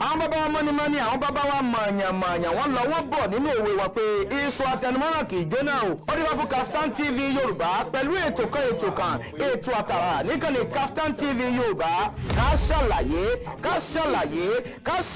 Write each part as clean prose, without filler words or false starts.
àwọn bàbá wa mọ́ni àwọn bàbá wa mọ̀ọ̀yàn wọ́n lọ wọ́n bọ̀ nínú òwe wa pé iṣu atẹnumọ́ràn kì í jóná o. ó dé wá fún Kaftan TV Yorùbá pẹ̀lú ètò àtàrà níkànnì Kaftan TV Yorùbá ká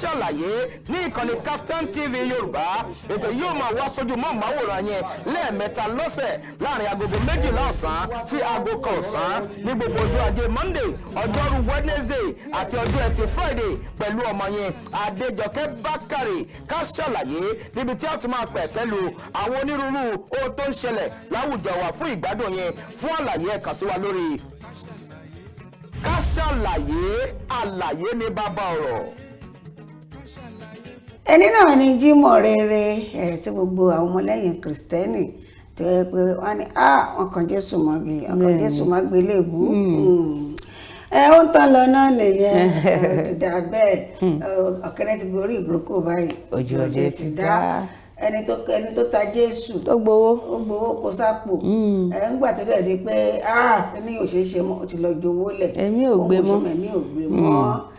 ṣàlàyé ní ìkànnì Kaftan TV Yorùbá. ètò yóò máa wá sójú mọ́ màwòrán yẹn lẹ́ẹ̀mẹ́ta lọ́sẹ̀ láàrin agogo 12 ọ̀sán sí aago 1 ọ̀sán ní gbogbo ọjọ́ ajé Monday, ọjọ́rú Wednesday àti ọjọ́ ẹtì Friday pẹ̀lú ọmọ yẹn Adejoke Bakare ká ṣàlàyé níbi tí a ti máa pẹ̀ pẹ̀lú àwọn onírúurú ohun tó ń ṣẹlẹ̀ láwùjọ wa fún ìgbádùn yẹn. fún àlàyé ẹ kàn sí wa lórí ká ṣàlàyé àlàyé ní bàbá ọ̀rọ̀. ẹni náà ni Jímọ̀ rere tí gbogbo àwọn ọmọlẹ́yìn Kristẹni tó yẹ pé wọ́n ní wọ́n kàn Jésù mọ́gi ọkàn Jésù má gbélé ìbú ó ń tán lọ náà nìyẹn ti dà bẹ́ẹ̀ ọ̀kẹ́rẹ́ ti gorí ìgbókò báyìí ojú ọjọ́ ti dá ẹni tó ta Jésù ó gbowó kó sápò ńgbà tó dẹ̀ di pé ní òṣèṣe mọ́ ó ti lọ jowó lẹ̀ ẹ̀mí ò gbé mọ́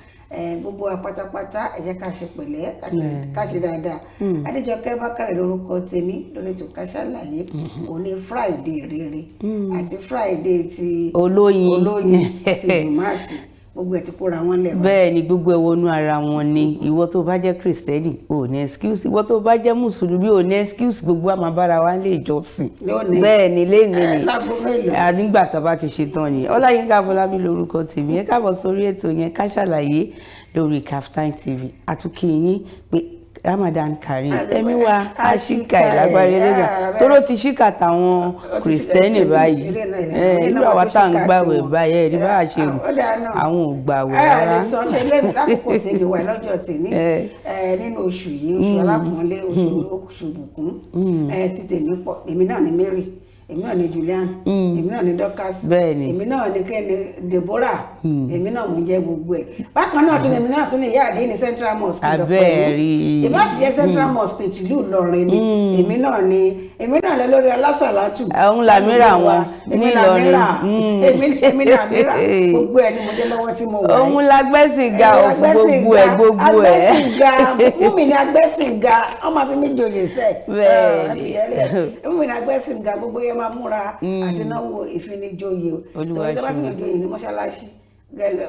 gbogbo apátápátá ẹ jẹ́ ká ṣe pẹ̀lẹ́ ká ṣe dáadáa. Adejoke Bakare lórúkọ tèmi lórí ètò Ká Ṣàlàyé òní Friday rere àti Friday ti olóyin ti dùmátì gbogbo ẹ̀ ti kóra wọn lẹ̀ wá. bẹ́ẹ̀ ni gbogbo ẹ̀ wọnú ara wọn ni ìwọ tó bá jẹ́ Kristẹni ò ní excuse ìwọ tó bá jẹ́ Mùsùlùmí ò ní excuse gbogbo àmọ́ bára wa lè jọ́sìn bẹ́ẹ̀ ni lẹ́yìn ni nígbà tá a bá ti ṣe tán ni Ọláyínká Afọlábí lórúkọ tèmi ẹ káàbọ̀ sórí ètò yẹn Ká Ṣàlàyé lórí Kaftan TV àtúnkì yín pé Ramadan Kareem ẹ̀mí wa aṣíkà ìlágbára ẹlẹ́gà tó ló ti ṣíkà táwọn Kristẹni báyìí ìlú àwa tá à ń gbàwẹ̀ báyìí ẹ̀rí bá a ṣe rò àwọn ò gbàwẹ̀ rárá. sọ ṣe lẹ́nu lákòókò tèmi wà lọ́jọ́ tèmi nínú oṣù yìí oṣù alápọ̀nlé oṣù bùkún tí tèmi pọ̀ èmi náà ni Mary èmi náà ni Julian èmi náà ni Dorcas èmi náà ni kẹ́ni Deborah èmi náà mo jẹ́ gbogbo ẹ̀ bákan náà tún èmi náà tún ní ìyá àdé ní Central Mosque lọ́pẹ̀lú ìbáṣì jẹ́ Central Mosque tìlú Ìlọrin ni èmi náà lọ lórí alásàlátù àwọn làmírà wọn nílọrin èmi làmírà gbogbo ẹ̀ ni mo jẹ́ lọ́wọ́ tí mo wà òun lágbẹ́sìn ga gbogbo ẹ̀ agbẹ́sìn ga fún mi ní agbẹ́sìn ga wọ́n máa fi mí joyè sẹ́ fún mi ní agbẹ́sìn ga gbogbo yẹn máa múra àti náwó ìfinijoyè torí tó bá fi hàn joyè ní mọ́ṣáláṣí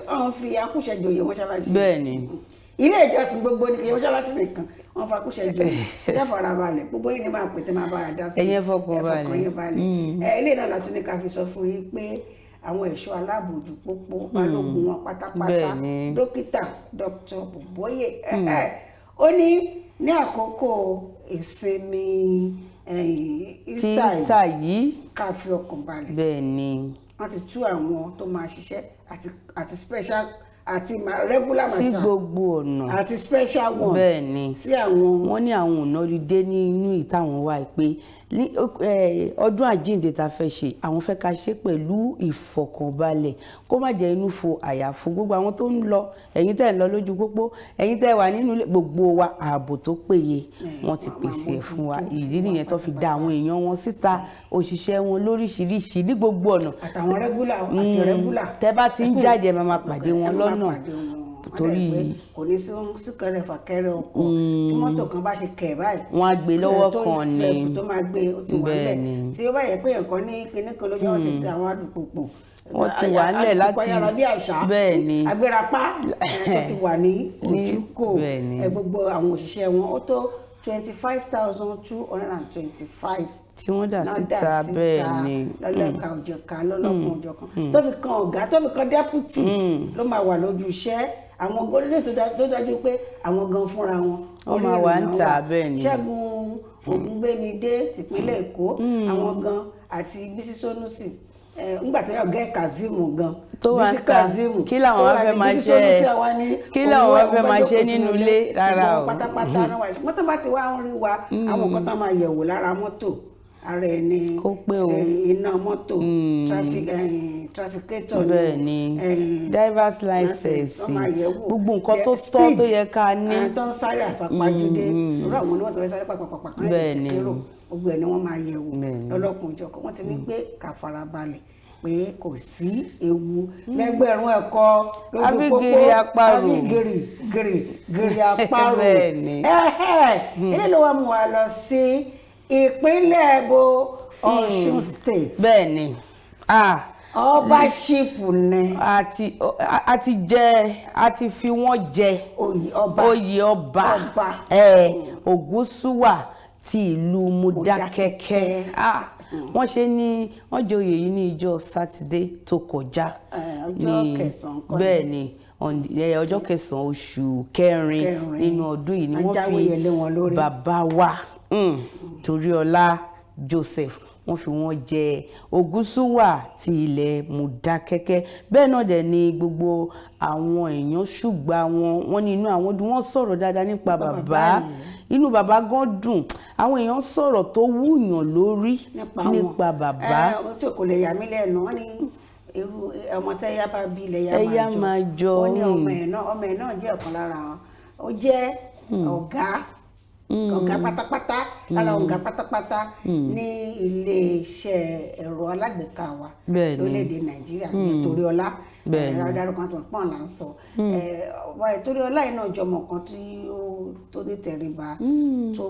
wọ́n fi akúṣẹ̀ joyè mọ́ṣáláṣí bẹ́ẹ̀ ni ilé ìjọsìn gbogbo ní kí mọ́ṣáláṣí nìkan wọ́n fa akúṣẹ̀ joyè ẹ fara balẹ̀ gbogbo yìí ni máa pètè máa bá a dá sí ẹ̀yẹ fọkàn balẹ̀ ilé náà látún ní ká fi sọ fún yín pé àwọn ẹ̀ṣọ́ aláàbòjú pópó balógun wọn pátápátá dókítà Dr. Bọ̀bọ́yè ó ní àkókò ìsinmi Easter yìí ká fi ọkàn balẹ̀ bẹ́ẹ̀ ni wọ́n ti tú àwọn tó máa ṣiṣẹ́ àti special àti regular marshal sí gbogbo ọ̀nà àti special one bẹ́ẹ̀ ni sí àwọn wọ́n ní àwọn ọ̀nà olùdé nínú ìtàwọn wá pé ọdún àjíǹde tá fẹ́ ṣe àwọn fẹ́ ká ṣe pẹ̀lú ìfọ̀kànbalẹ̀ kó má jẹ́ inú fo àyàfo gbogbo àwọn tó ń lọ ẹ̀yin tẹ́ ń lọ lójú pópó ẹ̀yin tẹ́ wà nínú gbogbo wa ààbò tó péye wọ́n ti pèsè ẹ̀ fún wa ìdí nìyẹn tó fi dá àwọn èèyàn wọn síta òṣìṣẹ́ wọn lóríṣiríṣi ní gbogbo ọ̀nà àtàwọn regular tẹ́ bá ti ń jáde máa pàdé wọn lọ́nà torí kò ní sí súnkẹrẹ fàkẹrẹ ọkọ̀ tí mọ́tò kan bá ṣe kẹ̀ báyìí wọ́n á gbé lọ́wọ́ kan ni tó máa gbé ó ti wà lẹ̀ tí ó bá yẹ pé nǹkan ní kinní kan lójú wọn ti dá àwọn àdùpòpò wọ́n ti wà nílẹ̀ láti àpòpọ̀ bí àṣà bẹ́ẹ̀ ni agbérapá tó ti wà ní ojúkò gbogbo àwọn òṣìṣẹ́ wọn ó tó 25,225 tí wọ́n dà síta bẹ́ẹ̀ ni lọ́lọ́ka òjọ̀ka lọ́lọ́kan òjọ̀kan tó fi kan ọ̀gá tó fi kan dẹ́pútì ló máa wà lójú iṣẹ́ àwọn gómìnà tó dájú pé àwọn gan fúnra wọn wọ́n máa wà ń tà bẹ́ẹ̀ ni Ṣẹ́gun Ògúngbémidé tìpínlẹ̀ Èkó àwọn gan àti Bísí Sónúsì ńgbà tó yọ gẹ́ Kazeem gan tó wà ń ta kí làwọn wá fẹ́ máa ṣe nínú ilé rárá o pátápátá náà wà mọ́tò bá ti wá ń rí wa àwọn kan tó máa yẹ̀wò lára mọ́tò ara ẹni kó pé o iná mọ́tò trafficator bẹ́ẹ̀ ni driver's license gbogbo nǹkan tó tọ́ tó yẹ ká ní tó ń sáré àsápajúdé irú àwọn oníwọ̀n tó fẹ́ sáré pàpàpàpà kan bẹ́ẹ̀ ni gbogbo ẹ̀ ni wọ́n máa yẹ̀wò lọ́lọ́kùnrin jọkọ̀ wọ́n ti ní pé ká farabalẹ̀ pé kò sí ewu lẹ́gbẹ̀rún ẹ̀kọ́ lójú pópó àbí gìrì àparò ilé ló wá mú wa lọ sí ìpínlẹ̀ bo Ọ̀ṣun State. Bẹ́ẹ̀ ni ọbaṣípù ni àti fi wọ́n jẹ oyè ọba Ògúnṣúwà ti ìlú Mọdákẹ́kẹ́. Wọ́n ṣe ní wọ́n jẹ oyè yìí ní ìjọ Sátidé tó kọjá bẹ́ẹ̀ ni ọjọ́ 9 oṣù kẹrin nínú ọdún yìí ni wọ́n fi bàbá wa Toríọlá Joseph wọ́n fi wọ́n jẹ Ògúnṣúwà ti ilẹ̀ Mọdákẹ́kẹ́. Bẹ́ẹ̀ náà dẹ̀ ni gbogbo àwọn èèyàn ṣùgbà wọn ní inú àwọn dùn, wọ́n sọ̀rọ̀ dáadáa nípa bàbá, inú bàbá gan dùn, àwọn èèyàn sọ̀rọ̀ tó wúyàn lórí nípa bàbá. Tí kò lè yà mí lẹ́nu wọ́n ní irú ọmọ tẹ́yà bá bí ilẹ̀ yà máa jọ ó ní ọmọ ẹ̀ náà jẹ́ ọ̀kan lára wọn, ó jẹ́ ọ̀gá pátápátá lára ọ̀gá pátápátá ní iléeṣẹ́ ẹ̀rọ alágbèéká wa lórílẹ̀‐èdè Nàìjíríà nítorí ọlá dárúkọ tó pọ̀ là ń sọ torí ọlá yìí náà jọmọ kan tó ní tẹríba tó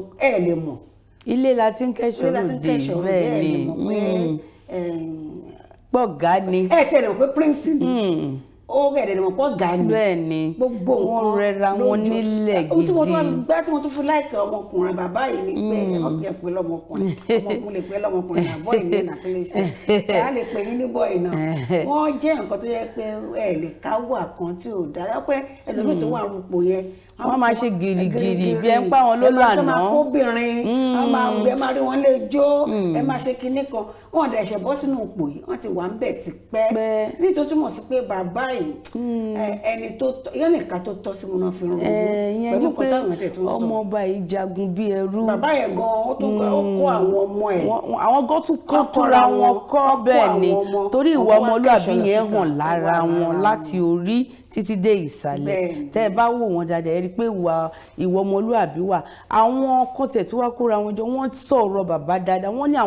lè mọ̀. Ilé la ti ń kẹ́sọ̀ lóde bẹ́ẹ̀ ni pọ̀gá ni tẹ̀lé mọ̀ pé prince ni ó rẹ̀ lè mọ̀ pọ̀ ga ni bẹ́ẹ̀ ni gbogbo nǹkan wọ́n rẹra wọn nílẹ̀ gidi. tí mo tún fi láìka ọmọkùnrin bàbá yìí ni pé ọkùnrin pé lọ́mọkùnrin lè pé lọ́mọkùnrin àbọ̀ ìlú nàkúlẹ̀ iṣẹ́ a lè pè yín ní bọ́ọ̀ì náà. Wọ́n jẹ́ nǹkan tó yẹ pé ẹ lè káwọ́ àkàn tí ò dára pé ẹlòmíì tó wà rúpò yẹn wọ́n máa ṣe gìrìgìrì bí ẹ ń pa wọn ló lànà. ẹ máa kóbìnrin ẹ máa rí wọn lè jó ẹ máa ṣe kinní kan wọn dẹ̀ ṣẹ̀ bọ́ sínú ipò yìí wọ́n ti wà ń bẹ̀ ti pẹ́ ní tó túmọ̀ sí pé bàbá yìí ẹni tó yẹn nìkan tó tọ́ sí mu náà fi rún pẹ̀lú nǹkan táwọn ẹ̀ tó ń sọ. ọmọọba yìí jagun bí ẹrú. bàbá yẹn gan ó kó àwọn ọmọ ẹ̀. àwọn gan tún kọ́ tóra wọn kọ́ bẹ́ẹ̀ ni torí ìwà ọmọlúàbí yẹn hàn lára wọn láti orí títí dé ìsàlẹ̀. Tẹ́ ẹ bá wò wọ́n dáadáa ẹ rí i pé ìwà ọmọlúàbí wà. Àwọn kọ́tẹ̀ tí wàá kóra wọn jọ wọ́n sọ̀rọ̀ bàbá dáadáa wọ́n ní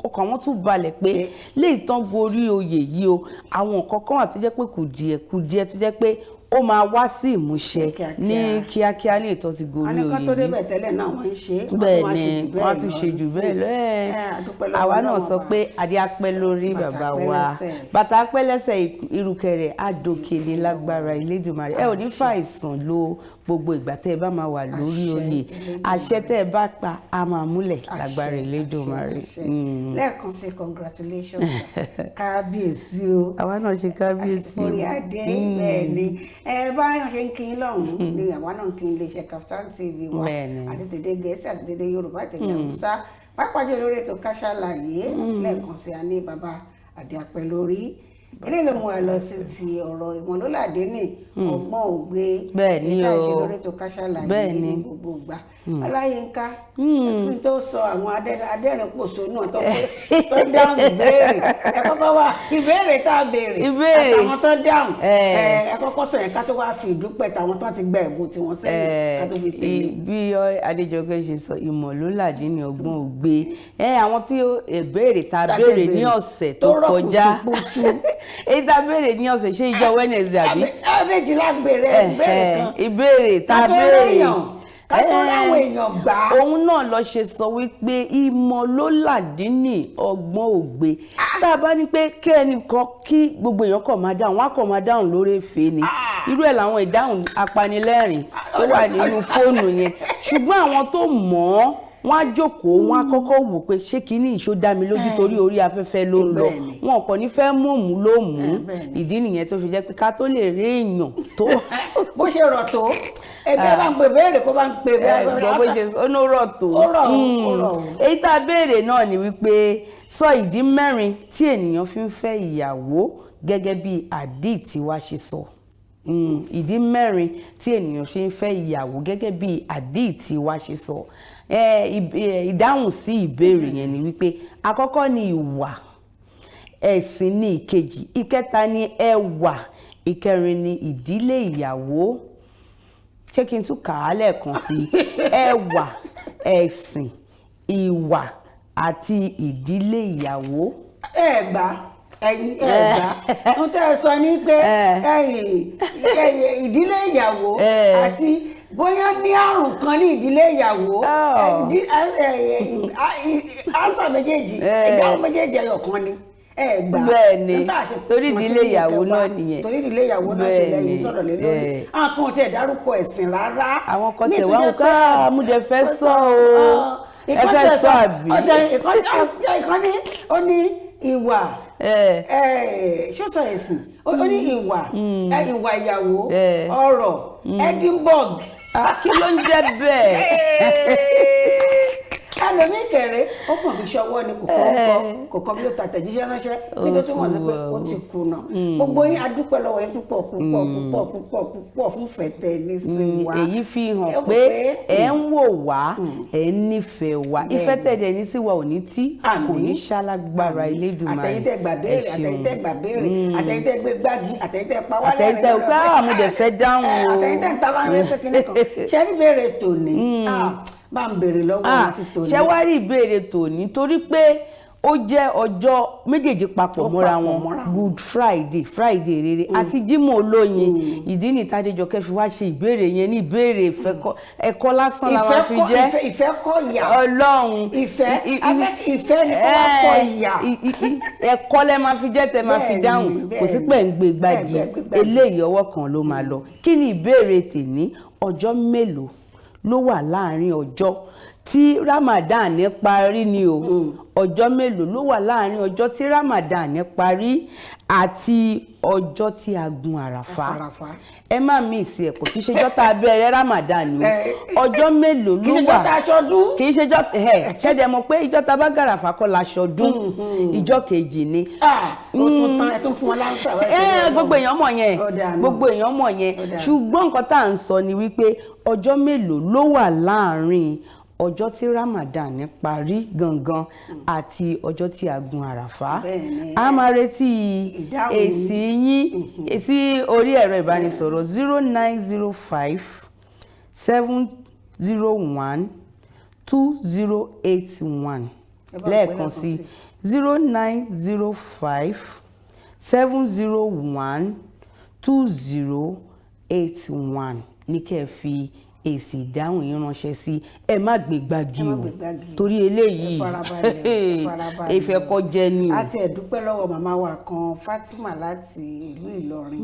ọkàn wọn tún balẹ̀ pé léètàn gorí oyè yìí o àwọn kọ̀ọ̀kan wà tó jẹ́ pé kùdìẹ̀ tó jẹ́ pé ó máa wá sí ìmúṣẹ ní kíákíá ní ìtọ́ ti gorí oyè yìí. àníkàn tó débẹ̀ tẹ́lẹ̀ náà wọ́n ń ṣe bẹ́ẹ̀ ni wọ́n á tún ṣe jù bẹ́ẹ̀ lọ́ẹ̀. àwa náà sọ pé adé apẹ́ lórí bàbá wa bàtà apẹ́ lẹ́sẹ̀ ìrùkẹ̀rẹ̀ àdókèlè lágbára Elédùmarè ẹ ò ní fàìsàn lo gbogbo ìgbà tẹ́ ẹ bá máa wà lórí oyè àṣẹ tẹ́ ẹ bá pa á máa múlẹ̀ lágbára Elédùmarè. lẹ́ẹ̀kan sí congratulations kábíyèsí o. àwa náà ṣe kábíyèsí o. orí adé bẹ́ẹ̀ ni báyọ̀ ṣe ń kí n lọ́hùn-ún ni àwa náà kí n lè ṣe Kaftan TV wa àti tèdè Gẹ̀ẹ́sì àti tèdè Yorùbá tèdè Haúsá pàápàá jù lórí ètò Kasalaye lẹ́ẹ̀kan sí a ní bàbá Adéapẹ́ lórí eléyìí ló mú wa lọ sí ti ọ̀rọ̀ ìmọ̀lóládé ní ọgbọ́n ògbé ìta ìṣe lórí ètò Kasalaye ní gbogbo ìgbà Ọláyínká ẹkùn tó sọ àwọn adẹ́rìn-pòṣónú náà tó dáhùn ìbéèrè ẹ kọ́kọ́ wá ìbéèrè tá a béèrè àtàwọn tó dáhùn ẹ kọ́kọ́ sọ yẹn ká tó wá fi ìdúpẹ́ tàwọn tó ti gba ẹ̀bùn tiwọn sẹ́yìn ká tó fi tẹ̀lé. bí Adéjọkẹ́ ṣe sọ ìmọ̀lóládé ní ọgbọ́n ògbé àwọn tí ìbéèrè tá a béèrè ní ọ̀sẹ̀ tó kọjá èyí tá a béèrè ní ọ̀sẹ̀ ṣé ìjọ Wednesday àbí. méjìlá béèrè ìbéèrè kan ìbéèrè tá a béèrè káwọn èèyàn gbà á. òun náà lọ ṣe sọ wípé ìmọ̀lóládé ní ọgbọ́n ògbé tá a bá ní pé kí ẹnìkan kí gbogbo èèyàn kàn máa dáhùn wọn á kàn máa dáhùn lórí èfé ni irú ẹ̀ làwọn ìdáhùn apanilẹ́rìn tó wà nínú fóònù yẹn ṣùgbọ́n àwọn tó mọ̀ ọ́ wọ́n á jókòó wọ́n á kọ́kọ́ wò pé ṣé kínní ìṣó dá mi lójú torí orí afẹ́fẹ́ ló ń lọ wọn kò ní fẹ́ mọ̀mú ló mú ìdí nìyẹn tó fi jẹ́ pé ká tó lè rí èèyàn tó. bó ṣe rọ̀ tó ẹgbẹ́ bá ń pè béèrè kó bá ń pè bẹ́ẹ̀ bó ṣe ó ní ó rọ̀ tó. èyí tá a béèrè náà ni wípé sọ ìdí mẹ́rin tí ènìyàn fi ń fẹ́ ìyàwó gẹ́gẹ́ bí àdìtì wa ṣe sọ. ìdí mẹ́rin tí ènìyàn ṣe ń fẹ́ ìyàwó gẹ́gẹ́ bí àdìtì wa ṣe sọ. ìdáhùn sí ìbéèrè yẹn ni wípé àkọ́kọ́ ni ìwà, ẹ̀sìn ni ìkejì, ìkẹta ni ẹwà, ìkẹrin ni ìdílé ìyàwó. ṣé kí n tún kà á lẹ́ẹ̀kan sí ẹwà, ẹ̀sìn, ìwà àti ìdílé ìyàwó. ẹ gbà ẹ̀yin ẹ̀gbá ń tẹ́ sọ ní pé ìdílé ìyàwó àti bóyá ní àrùn kan ní ìdílé ìyàwó àṣà méjèèjì ìdáhùn méjèèjì ẹyọ kan ni ẹgbà bẹ́ẹ̀ ni torí ìdílé ìyàwó náà nìyẹn torí ìdílé ìyàwó náà ṣẹlẹ̀ yìí sọ̀rọ̀ lé lórí àwọn kan ò tiẹ̀ dárúkọ ẹ̀sìn rárá àwọn kan tẹ̀ wá ń ká amúdẹ fẹ́ sọ o ẹ fẹ́ sọ àbí. ìkànnì ó ní ìwà ṣọ́sọ̀ ẹ̀sìn ó ní ìwà ìyàwó ọ̀rọ̀ Edinburgh. Kí ló ń jẹ́ bẹ́ẹ̀? ẹlòmíì kẹrẹ ó kàn fi ṣọwọ́ ni kò kọ́ bí ó ta tẹ̀jíṣẹ́ ránṣẹ́ nítorí wọ́n sọ pé ó ti kùnà gbogbo yín adúpẹ́ lọ́wọ́ yín púpọ̀ fún fẹ̀tẹ̀ ní sí wa. èyí fi hàn pé ẹ ń wò wá ẹ ń nífẹ̀ẹ́ wa ìfẹ́ tẹ̀dẹ̀ ní sí wa ò ní tí kò ní ṣálágbára Elédùmarè. àtẹ̀yìntẹ̀ gbà béèrè àtẹ̀yìntẹ̀ gbé gbági àtẹ̀yìntẹ̀ pa wálé àtẹ̀yìntẹ̀ pé àmúdẹ̀ fẹ́ dáhùn o àtẹ̀yìntẹ̀ ń ta láńrẹ́ pé kíní kan ṣẹ́rí béèrè tòní bá ń béèrè lọ́wọ́ àti tòní. ṣé wá rí ìbéèrè tòní torí pé ó jẹ́ ọjọ́ méjèèjì papọ̀ mọ́ra wọn Good Friday rere àti Jímọ̀ olóyin ìdí ní Adejoke fi wá ṣe ìbéèrè yẹn ní ìbéèrè ẹ̀kọ́ lásán la máa fi jẹ́ ìfẹ́ kọ́ ìyà Ọlọ́run ìfẹ́ ni kó wá kọ́ ìyà ẹ̀kọ́ lẹ máa fi jẹ́ tẹ máa fi dáhùn kò sí pẹ̀ ń gbé gbági eléyìí ọwọ́ kan ló máa lọ. Kí ni ìbéèrè tèmi? Ọjọ́ mélòó ló wà láàrin ọjọ́ tí Ramadan ní parí ni o ọjọ́ mélòó ló wà láàrin ọjọ́ tí Ramadan ní parí àti ọjọ́ tí a gun àràfá? Ẹ má mí ìsì ẹ̀kọ́ kì í ṣe ọjọ́ tá a bẹ̀rẹ̀ Ramadan ni o ọjọ́ mélòó ló wà kì í ṣe ọjọ́ ṣẹ́jẹ̀ mọ̀ pé ìjọ́ tá a bá gàràfá kọ́ la ṣọdún ìjọ́ kejì ni. Gbogbo èèyàn mọ̀ yẹn ṣùgbọ́n nǹkan tá à ń sọ ni wípé ọjọ́ mélòó ló wà láàrin ọjọ́ tí Ramadan ní parí gangan àti ọjọ́ tí a gun àràfá? A máa retí èsì yín sí orí ẹ̀rọ ìbánisọ̀rọ̀ 0905 701 2081 lẹ́ẹ̀kan sí 0905 701 2081 ní kẹ́ fi èsì ìdáhùn yín ránṣẹ́ sí. Ẹ má gbé gbági o torí eléyìí ìfẹ́ kọjẹ ni o. A ti ẹ̀dúpẹ́ lọ́wọ́ màmá wa kan Fatima láti ìlú Ìlọrin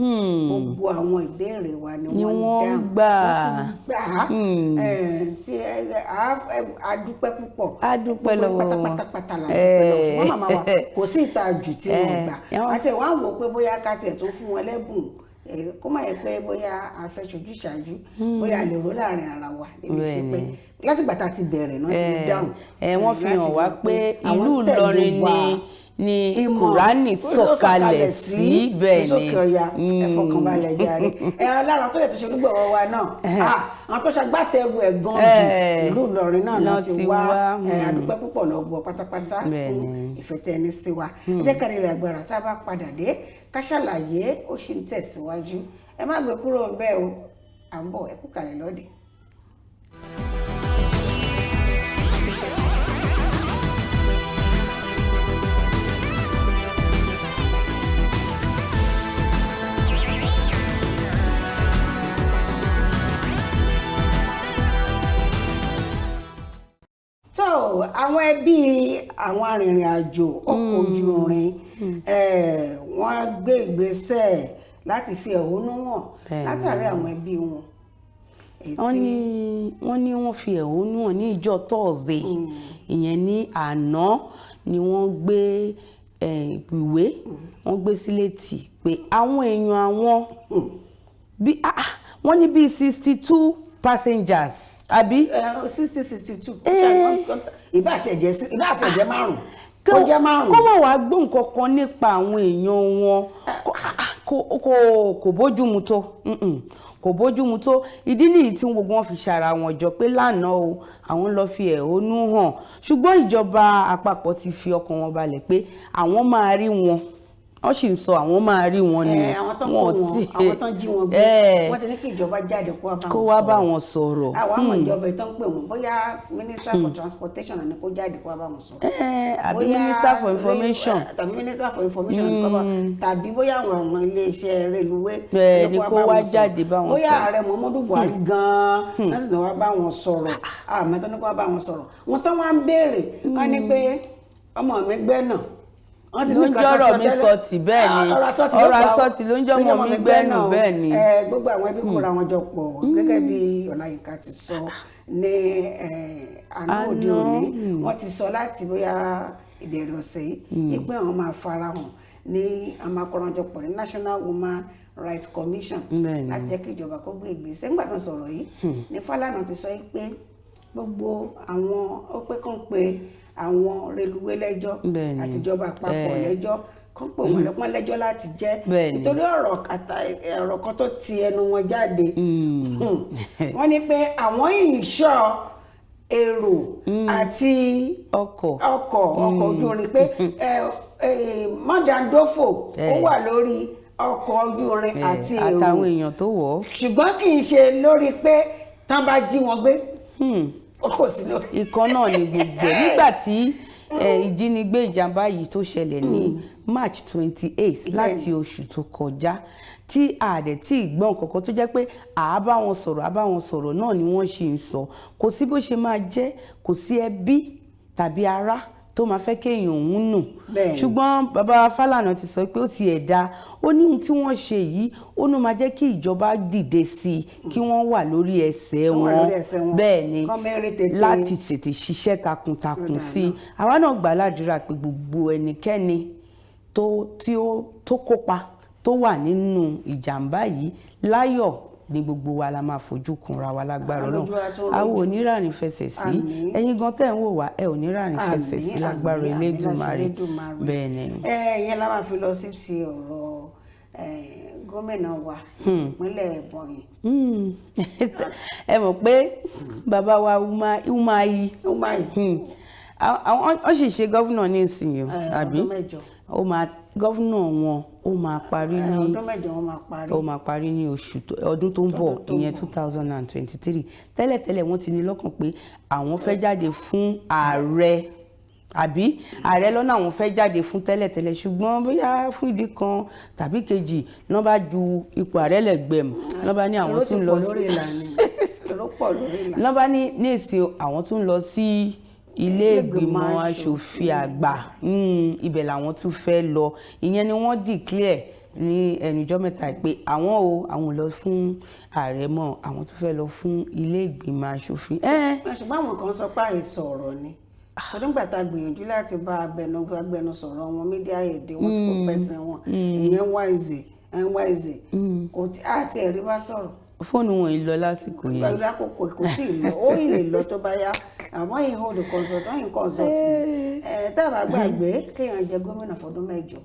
gbogbo àwọn ìbéèrè wa ni wọ́n gbà a dúpẹ́ púpọ̀ adúpẹ́ lọ́wọ́ pátápátá la dúpẹ́ lọ́wọ́ màmá wa kò sí ìta jù tí wọ́n gbà àti ẹ̀wọ̀n àwọn pé bóyá ká tiẹ̀ tó fún wọn lẹ́bùn kó má yẹ pé bóyá a fẹ́ ṣojú ṣáájú bóyá a lè ró láàrin ara wa níbi ṣe pé láti gbà tá a ti bẹ̀rẹ̀ náà ti dáhùn. Wọ́n fi hàn wá pé ìlú Ìlọrin ni Kùránì sọ̀kalẹ̀ sí bẹ́ẹ̀ ni. sókè ọya ẹ̀fọ́kànbalẹ̀ járe lára tó lè tó ṣe olúgbọ̀wọ́ wa náà àwọn tó ṣagbátẹrù ẹ̀ gan jù ìlú Ìlọrin náà ti wá àdúpẹ́ púpọ̀ lọ́gbọ̀ pátápátá fún ìfẹ́tẹ́ni sí wa. Jẹ́ ká nílẹ̀ agbára tá a bá padà dé ká ṣàlàyé ó ṣì ń tẹ̀síwájú. Ẹ má gbé kúrò bẹ́ẹ̀ o à ń bọ̀ ẹ kú kalẹ̀ lọ́dẹ. Àwọn ẹbí àwọn arìnrìn-àjò ọkọ̀ ojú irin wọ́n gbé ìgbésẹ̀ láti fi ẹ̀hónú hàn látàrí àwọn ẹbí wọn. Wọ́n ní wọ́n fi ẹ̀hónú hàn ní ìjọ Thursday ìyẹn ní àná ni wọ́n gbé ìwé wọ́n gbé sí létí pé àwọn èèyàn àwọn wọ́n ní bíi 62 passengers àbí 60-62 ìbá àtẹ̀jẹ́ márùn-ún kó jẹ́ márùn-ún. kó mọ̀ wá gbọ́ nǹkan kan nípa àwọn èèyàn wọn kò bójúmu tó kò bójúmu tó ìdí nìyí tí gbogbo wọn fi ṣara wọn jọ pé lánàá o àwọn lọ fi ẹ̀hónú hàn ṣùgbọ́n ìjọba àpapọ̀ ti fi ọkàn wọn balẹ̀ pé àwọn máa rí wọn wọ́n sì ń sọ àwọn máa rí wọn ni àwọn tán jí wọn gbé wọ́n ti ní kí ìjọba jáde kó wá bá wọn sọ̀rọ̀ àwọn àmọ́ ìjọba ìtàn pè wọ́n bóyá minister for transportation ni kó jáde kó wá bá wọn sọ̀rọ̀ àbí minister for information tàbí minister for information ni kó bá tàbí bóyá àwọn iléeṣẹ́ reluwé ni kó wá jáde bá wọn sọ̀rọ̀ bóyá ààrẹ Muhammadu Buhari gan-an láti náà wá bá wọn sọ̀rọ̀ àmọ́tọ́ ní kó wá bá wọn sọ̀rọ̀ wọn tán wá ń béèrè wọ́n ní pé ọmọ mi gbẹ́ náà ló ń jọ́rọ̀ mi sọ̀tì bẹ́ẹ̀ ni ọ̀rọ̀ asọ́tì ló ń jọ́mọ̀ mi gbẹ́nu bẹ́ẹ̀ ni. gbogbo àwọn ẹbí kóra wọn jọ pọ̀ gẹ́gẹ́ bí Ọláyínká ti sọ ní àná òde òní wọ́n ti sọ láti bóyá ìbẹ̀rẹ̀ ọ̀sẹ̀ yìí pé àwọn máa farahàn ní àmàkọ́rọ̀jọpọ̀ ní National Women Rights Commission láti jẹ́ kí ìjọba kó gbé ìgbésẹ̀ nígbà tó ń sọ̀rọ̀ yìí ní Fálànà ti sọ pé gbogbo àwọn ó pé kàn pé àwọn reluwé lẹ́jọ́ àtijọba àpapọ̀ lẹ́jọ́ kàn pé wọ́n lọ́pọ̀ lẹ́jọ́ láti jẹ́ nítorí ọ̀rọ̀ kan tó ti ẹnu wọn jáde wọ́n ní pé àwọn ìṣọ́ èrò àti ọkọ̀ ojú irin pé mọ́dàndófò ó wà lórí ọkọ̀ ojú irin àti èrò àtàwọn èèyàn tó wọ̀ ọ́ ṣùgbọ́n kì í ṣe lórí pé tán bá jí wọn gbé ìkan náà ni gbogbo nígbà tí ìjínigbé ìjàmbá yìí tó ṣẹlẹ̀ ní March 28 láti oṣù tó kọjá tí àdẹ̀ tí ìgbọ́n kankan tó jẹ́ pé àbá wọn sọ̀rọ̀ náà ni wọ́n ṣì ń sọ kò sí bó ṣe máa jẹ́ kò sí ẹbí tàbí ará tó máa fẹ́ kéèyàn òun nù ṣùgbọ́n bàbá Fálànà ti sọ pé ó ti ẹ̀dá ó ní ohun tí wọ́n ṣe yìí ó ní máa jẹ́ kí ìjọba dìde sí i kí wọ́n wà lórí ẹsẹ̀ wọn bẹ́ẹ̀ ni láti tètè ṣiṣẹ́ takuntakun sí i àwa náà gbà ládùúrà pé gbogbo ẹnikẹ́ni tó kópa tó wà nínú ìjàmbá yìí láyọ̀ ní gbogbo wa la máa fojú kunra wa lágbára Ọlọ́run àwọn onírànì fẹsẹ̀ sí ẹ̀yin gan tẹ́ ń wò wá ẹ onírànì fẹsẹ̀ sí lágbára Elédùmarè bẹ́ẹ̀ ni. ìyẹn la máa fi lọ sí ti ọ̀rọ̀ gómìnà wa ìpínlẹ̀ Ebonyi. ẹ mọ̀ pé bàbá wa Umahi wọ́n sì ṣe gọ́vùnà ní ìsinyìí àbí gọ́vùnà wọn ó máa parí ní ọdún mẹ́jọ ó máa parí ní ọdún tó ń bọ̀ ìyẹn 2023 tẹ́lẹ̀tẹ́lẹ̀ wọ́n ti ní lọ́kàn pé àwọn fẹ́ jáde fún ààrẹ àbí ààrẹ lọ́nà àwọn fẹ́ jáde fún tẹ́lẹ̀tẹ́lẹ̀ ṣùgbọ́n bóyá fún ìdí kan tàbí kejì náà bá ju ipò ààrẹ lẹ́gbẹ̀mù náà bá ní àwọn tún lọ sí náà bá ní ìsìn àwọn tún lọ sí ilé ìgbìmọ̀ aṣòfin àgbà ibẹ̀ làwọn tún fẹ́ lọ ìyẹn ni wọ́n declare ní ẹnìjọ́ mẹ́ta pé àwọn lọ fún ààrẹ mọ́ àwọn tún fẹ́ lọ fún ilé ìgbìmọ̀ aṣòfin. ṣùgbọ́n àwọn kan sọ pé àìsọ ọ̀rọ̀ ni nígbà tá a gbìyànjú láti bá agbẹnusọ̀rọ̀ wọn media aid wọn spokesperson wọn ìyẹn NYZ kò tí àti ẹ̀rí bá sọ̀rọ̀ fóònù wọn yìí lọ lásìkò yẹn. pẹ̀lú àkókò kò tí ì lọ ó yìí lè lọ tó bá yá àmọ́ yìí hold consult wọ́n yìí consult tá a bá gbàgbé kéèyàn jẹ gómìnà fọdún mẹ́jọ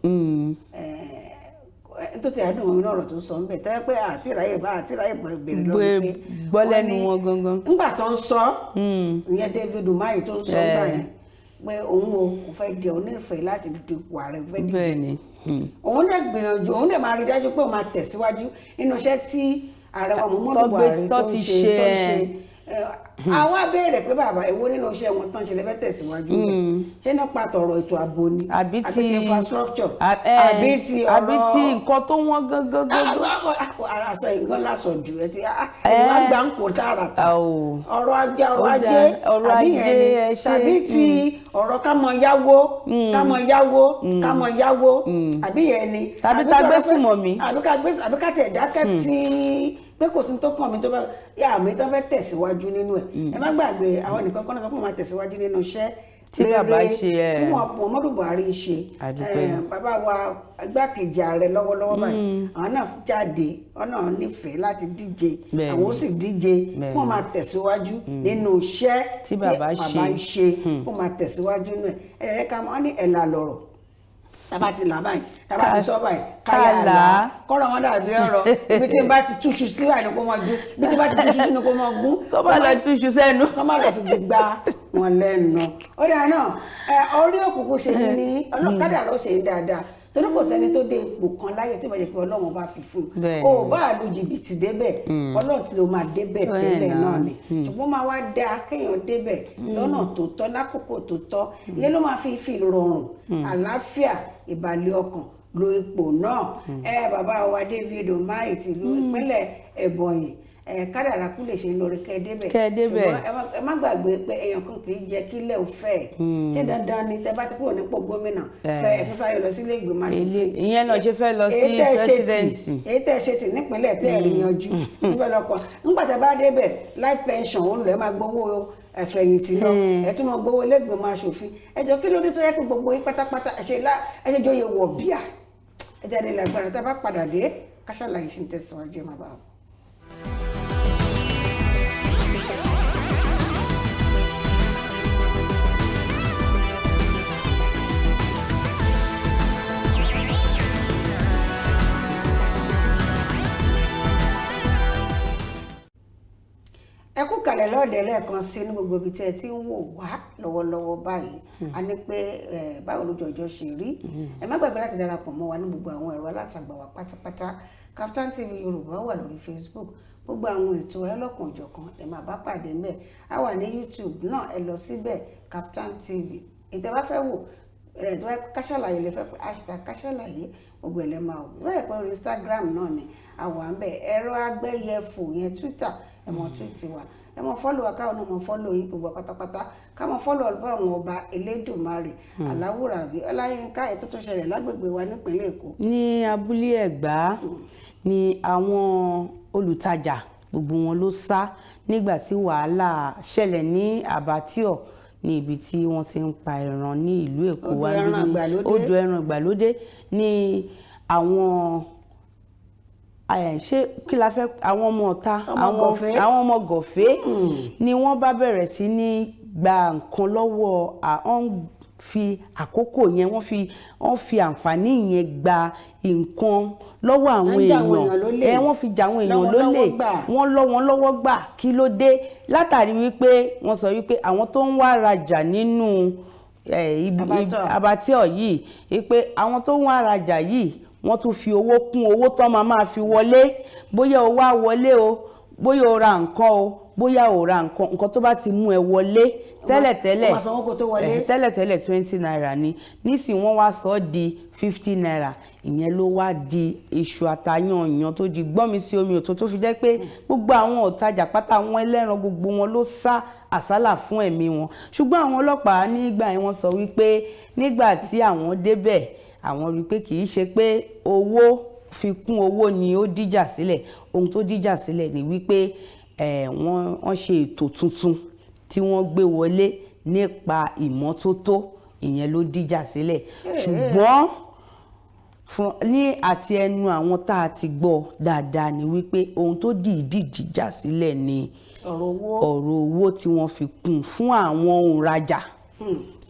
tó ti àdùn omi lọ́rọ̀ tó sọ ń bẹ̀ tẹ́lẹ̀ pé àtìráyè bèrè lọ́wọ́ pé gbọ́ lẹ́nu wọn gangan. nígbà tó ń sọ ìyẹn David Umahi tó ń sọ gbà yẹn pé òun ò fẹ́ di onífẹ̀ẹ́ láti dupò ààrẹ fẹ́ dìde òun dẹ̀ gbìyànjú òun dẹ̀ máa rí dájú pé òun máa tẹ̀síwájú nínú iṣẹ́ tí ààrẹ wa Muhammadu Buhari tó ń ṣe àwọn abéèrè pé bàbá èwo nínú iṣẹ́ wọn tán ṣe lẹ́fẹ́ tẹ̀síwájú ṣé nípa tọ̀rọ̀ ètò ààbò ni àbí ti infrastructure àbí ti nǹkan tó wọ́n gángan. àṣà ìgbọ́n lásọ̀jù ẹ ti ìwà gbà ń kó tààràtà ọrọ̀ ajé àbí yẹn ni tàbí ti ọ̀rọ̀ ká mọ yáwó àbí yẹn ni tàbí ká gbé fúnmọ̀ mi àbí ká tẹ̀ dákẹ́ tí pé kò sí tó kàn mí tó bá yà àmì tó fẹ́ tẹ̀síwájú nínú ẹ̀ ẹ má gbàgbé àwọn nìkan kan náà sọ pé wọ́n máa tẹ̀síwájú nínú iṣẹ́ tí bàbá ṣe tí Muhammadu Buhari ṣe bàbá wa igbákejì ààrẹ lọ́wọ́lọ́wọ́ báyìí àwọn náà jáde wọn náà nífẹ̀ẹ́ láti díje àwọn ó sì díje wọ́n máa tẹ̀síwájú nínú iṣẹ́ tí bàbá ṣe wọ́n máa tẹ̀síwájú nínú ẹ̀ ká wọ́n ní ẹ̀là lọ̀rọ̀ tàbá ti là báyìí tàbá ti sọ báyìí káyà là kọ́rọ̀ wọn dàbí ọ̀rọ̀ ibi tí n bá ti túṣu sí wà ní kó mọ gún ibi tí n bá ti túṣu sí ní kó mọ gún. kó bá lọ túṣu sẹ́nu. kó má lọ fi gbígbá wọn lẹ́nu. ó dáa náà orí òkùnkùn ṣe ní ọlọ́kadà ló ṣe ní dáadáa torí kò sẹ́ni tó dé ipò kan láyé tí ó bá jẹ́ pé Ọlọ́run bá fi fún un o bá lu jìbìtì débẹ̀ Ọlọ́run tí ló máa débẹ̀ tẹ́lẹ̀ náà ni ṣùgbọ́n máa wá dáa kéèyàn débẹ̀ lọ́nà tó tọ́ lákòókò tó tọ́ ìyẹn ló máa fi ìrọ̀rùn àlàáfíà ìbàlẹ̀ ọkàn lo ipò náà bàbá wa David Omahi ti lu ìpínlẹ̀ Ebonyi kádàrá kú lè ṣe lórí kẹ́ẹ̀débẹ̀ ṣùgbọ́n ẹ má gbàgbé pé èèyàn kan kì í jẹ́ kílẹ̀ ò fẹ́ ṣé dandan ni tẹ bá ti kúrò nípò gómìnà fẹ́ ẹ̀ tún sáré lọ sílé ìgbìmọ̀ aṣòfin ìyẹn náà ṣe fẹ́ lọ sí presidency èyí tẹ́ ṣe tì nípínlẹ̀ tẹ́ rí yanjú níbẹ̀ lọ́kọ̀ nígbà tẹ bá débẹ̀ life pension òun lọ ẹ máa gbowó ẹ̀fẹ̀yìntì lọ ẹ tún máa gbowó ilé ìgbìmọ̀ aṣòfin ẹjọ́ kí ló dé tó yẹ kó gbogbo yín pátápátá ẹ ṣe jọyè wọ̀ bíà ẹ jáde lágbára tá a bá padà dé Kasalaye ṣì ń tẹ̀síwájú ẹ̀ má bàa. ẹ kú kalẹ̀ lọ́ọ̀dẹ̀ lẹ́ẹ̀kan sí ní gbogbo ibi tí ẹ ti ń wò wá lọ́wọ́lọ́wọ́ báyìí a ní pé báwo lójú ọjọ́ ṣe rí ẹ má gbàgbé láti darapọ̀ mọ́ wa ní gbogbo àwọn ẹ̀rọ alátagbà wa pátápátá Kaftan TV Yorùbá wà lórí Facebook gbogbo àwọn ètò ọlọ́kan òjọ̀kan ẹ máa bá pàdé ńbẹ̀ a wà ní YouTube náà ẹ lọ síbẹ̀ Kaftan TV ìtẹ́ bá fẹ́ wò tó bá Kasalaye lè fẹ́ pé #Kasalaye gbogbo ẹ̀ lẹ́ máa wò bẹ́ẹ̀ pé orí Instagram náà ni àwa ń bẹ̀ ẹ̀rọ agbẹ́yẹfò yẹn Twitter ẹ mọ tweet wa ẹ mọ follow wa káwọn náà mọ follow yín gbogbo pátápátá ká mọ follow Ọlọ́run ọba Elédùmarè aláwùrábí Ọláyínká ètò tó ṣẹlẹ̀ lágbègbè wa nípínlẹ̀ Èkó. ní abúlé Ẹ̀gbá ni àwọn olùtajà gbogbo wọn ló sá nígbà tí wàhálà ṣẹlẹ̀ ní Abattoir ní ibi tí wọ́n ti ń pa ẹran ní ìlú Èkó wa odò ẹran ìgbàlódé ní àwọn ṣé kí la fẹ́ àwọn ọmọ ọ̀tá àwọn ọmọ gọ̀fẹ́ ni wọ́n bá bẹ̀rẹ̀ sí ní gba nǹkan lọ́wọ́ àwọn fi àkókò yẹn wọ́n fi àǹfààní yẹn gba nǹkan lọ́wọ́ àwọn èèyàn wọ́n fi jà àwọn èèyàn lólè wọ́n lọ́ wọn lọ́wọ́ gbà kí ló dé látàrí wípé wọ́n sọ wípé àwọn tó ń wá rajà nínú Abattoir yìí wípé àwọn tó ń wá rajà yìí wọ́n tún fi owó kún owó tán máa fi wọlé bóyá o wá wọlé o bóyá o ra nǹkan o bóyá o ra nǹkan tó bá ti mú ẹ wọlé tẹ́lẹ̀tẹ́lẹ̀ 20 naira ni nísìn wọ́n wá sọ di 50 naira ìyẹn ló wá di iṣu àtayànyàn tó di gbọ́mi sí omi òtó tó fi jẹ́ pé gbogbo àwọn òtajà pátá wọn ẹlẹ́ran gbogbo wọn ló sá àsálà fún ẹ̀mí wọn ṣùgbọ́n àwọn ọlọ́pàá nígbà yẹn wọ́n sọ wípé nígbà tí àwọn débẹ̀ àwọn rí pé kì í ṣe pé owó fi kún owó ni ó díjà sílẹ̀ ohun tó díjà sílẹ̀ ni wípé wọ́n ṣe ètò tuntun tí wọ́n gbé wọlé nípa ìmọ́tótó ìyẹn ló díjà sílẹ̀ ṣùgbọ́n ní àti ẹnu àwọn tá a ti gbọ́ dáadáa ni wípé ohun tó dìídì díjà sílẹ̀ ni ọ̀rọ̀ owó tí wọ́n fi kún fún àwọn òǹrajà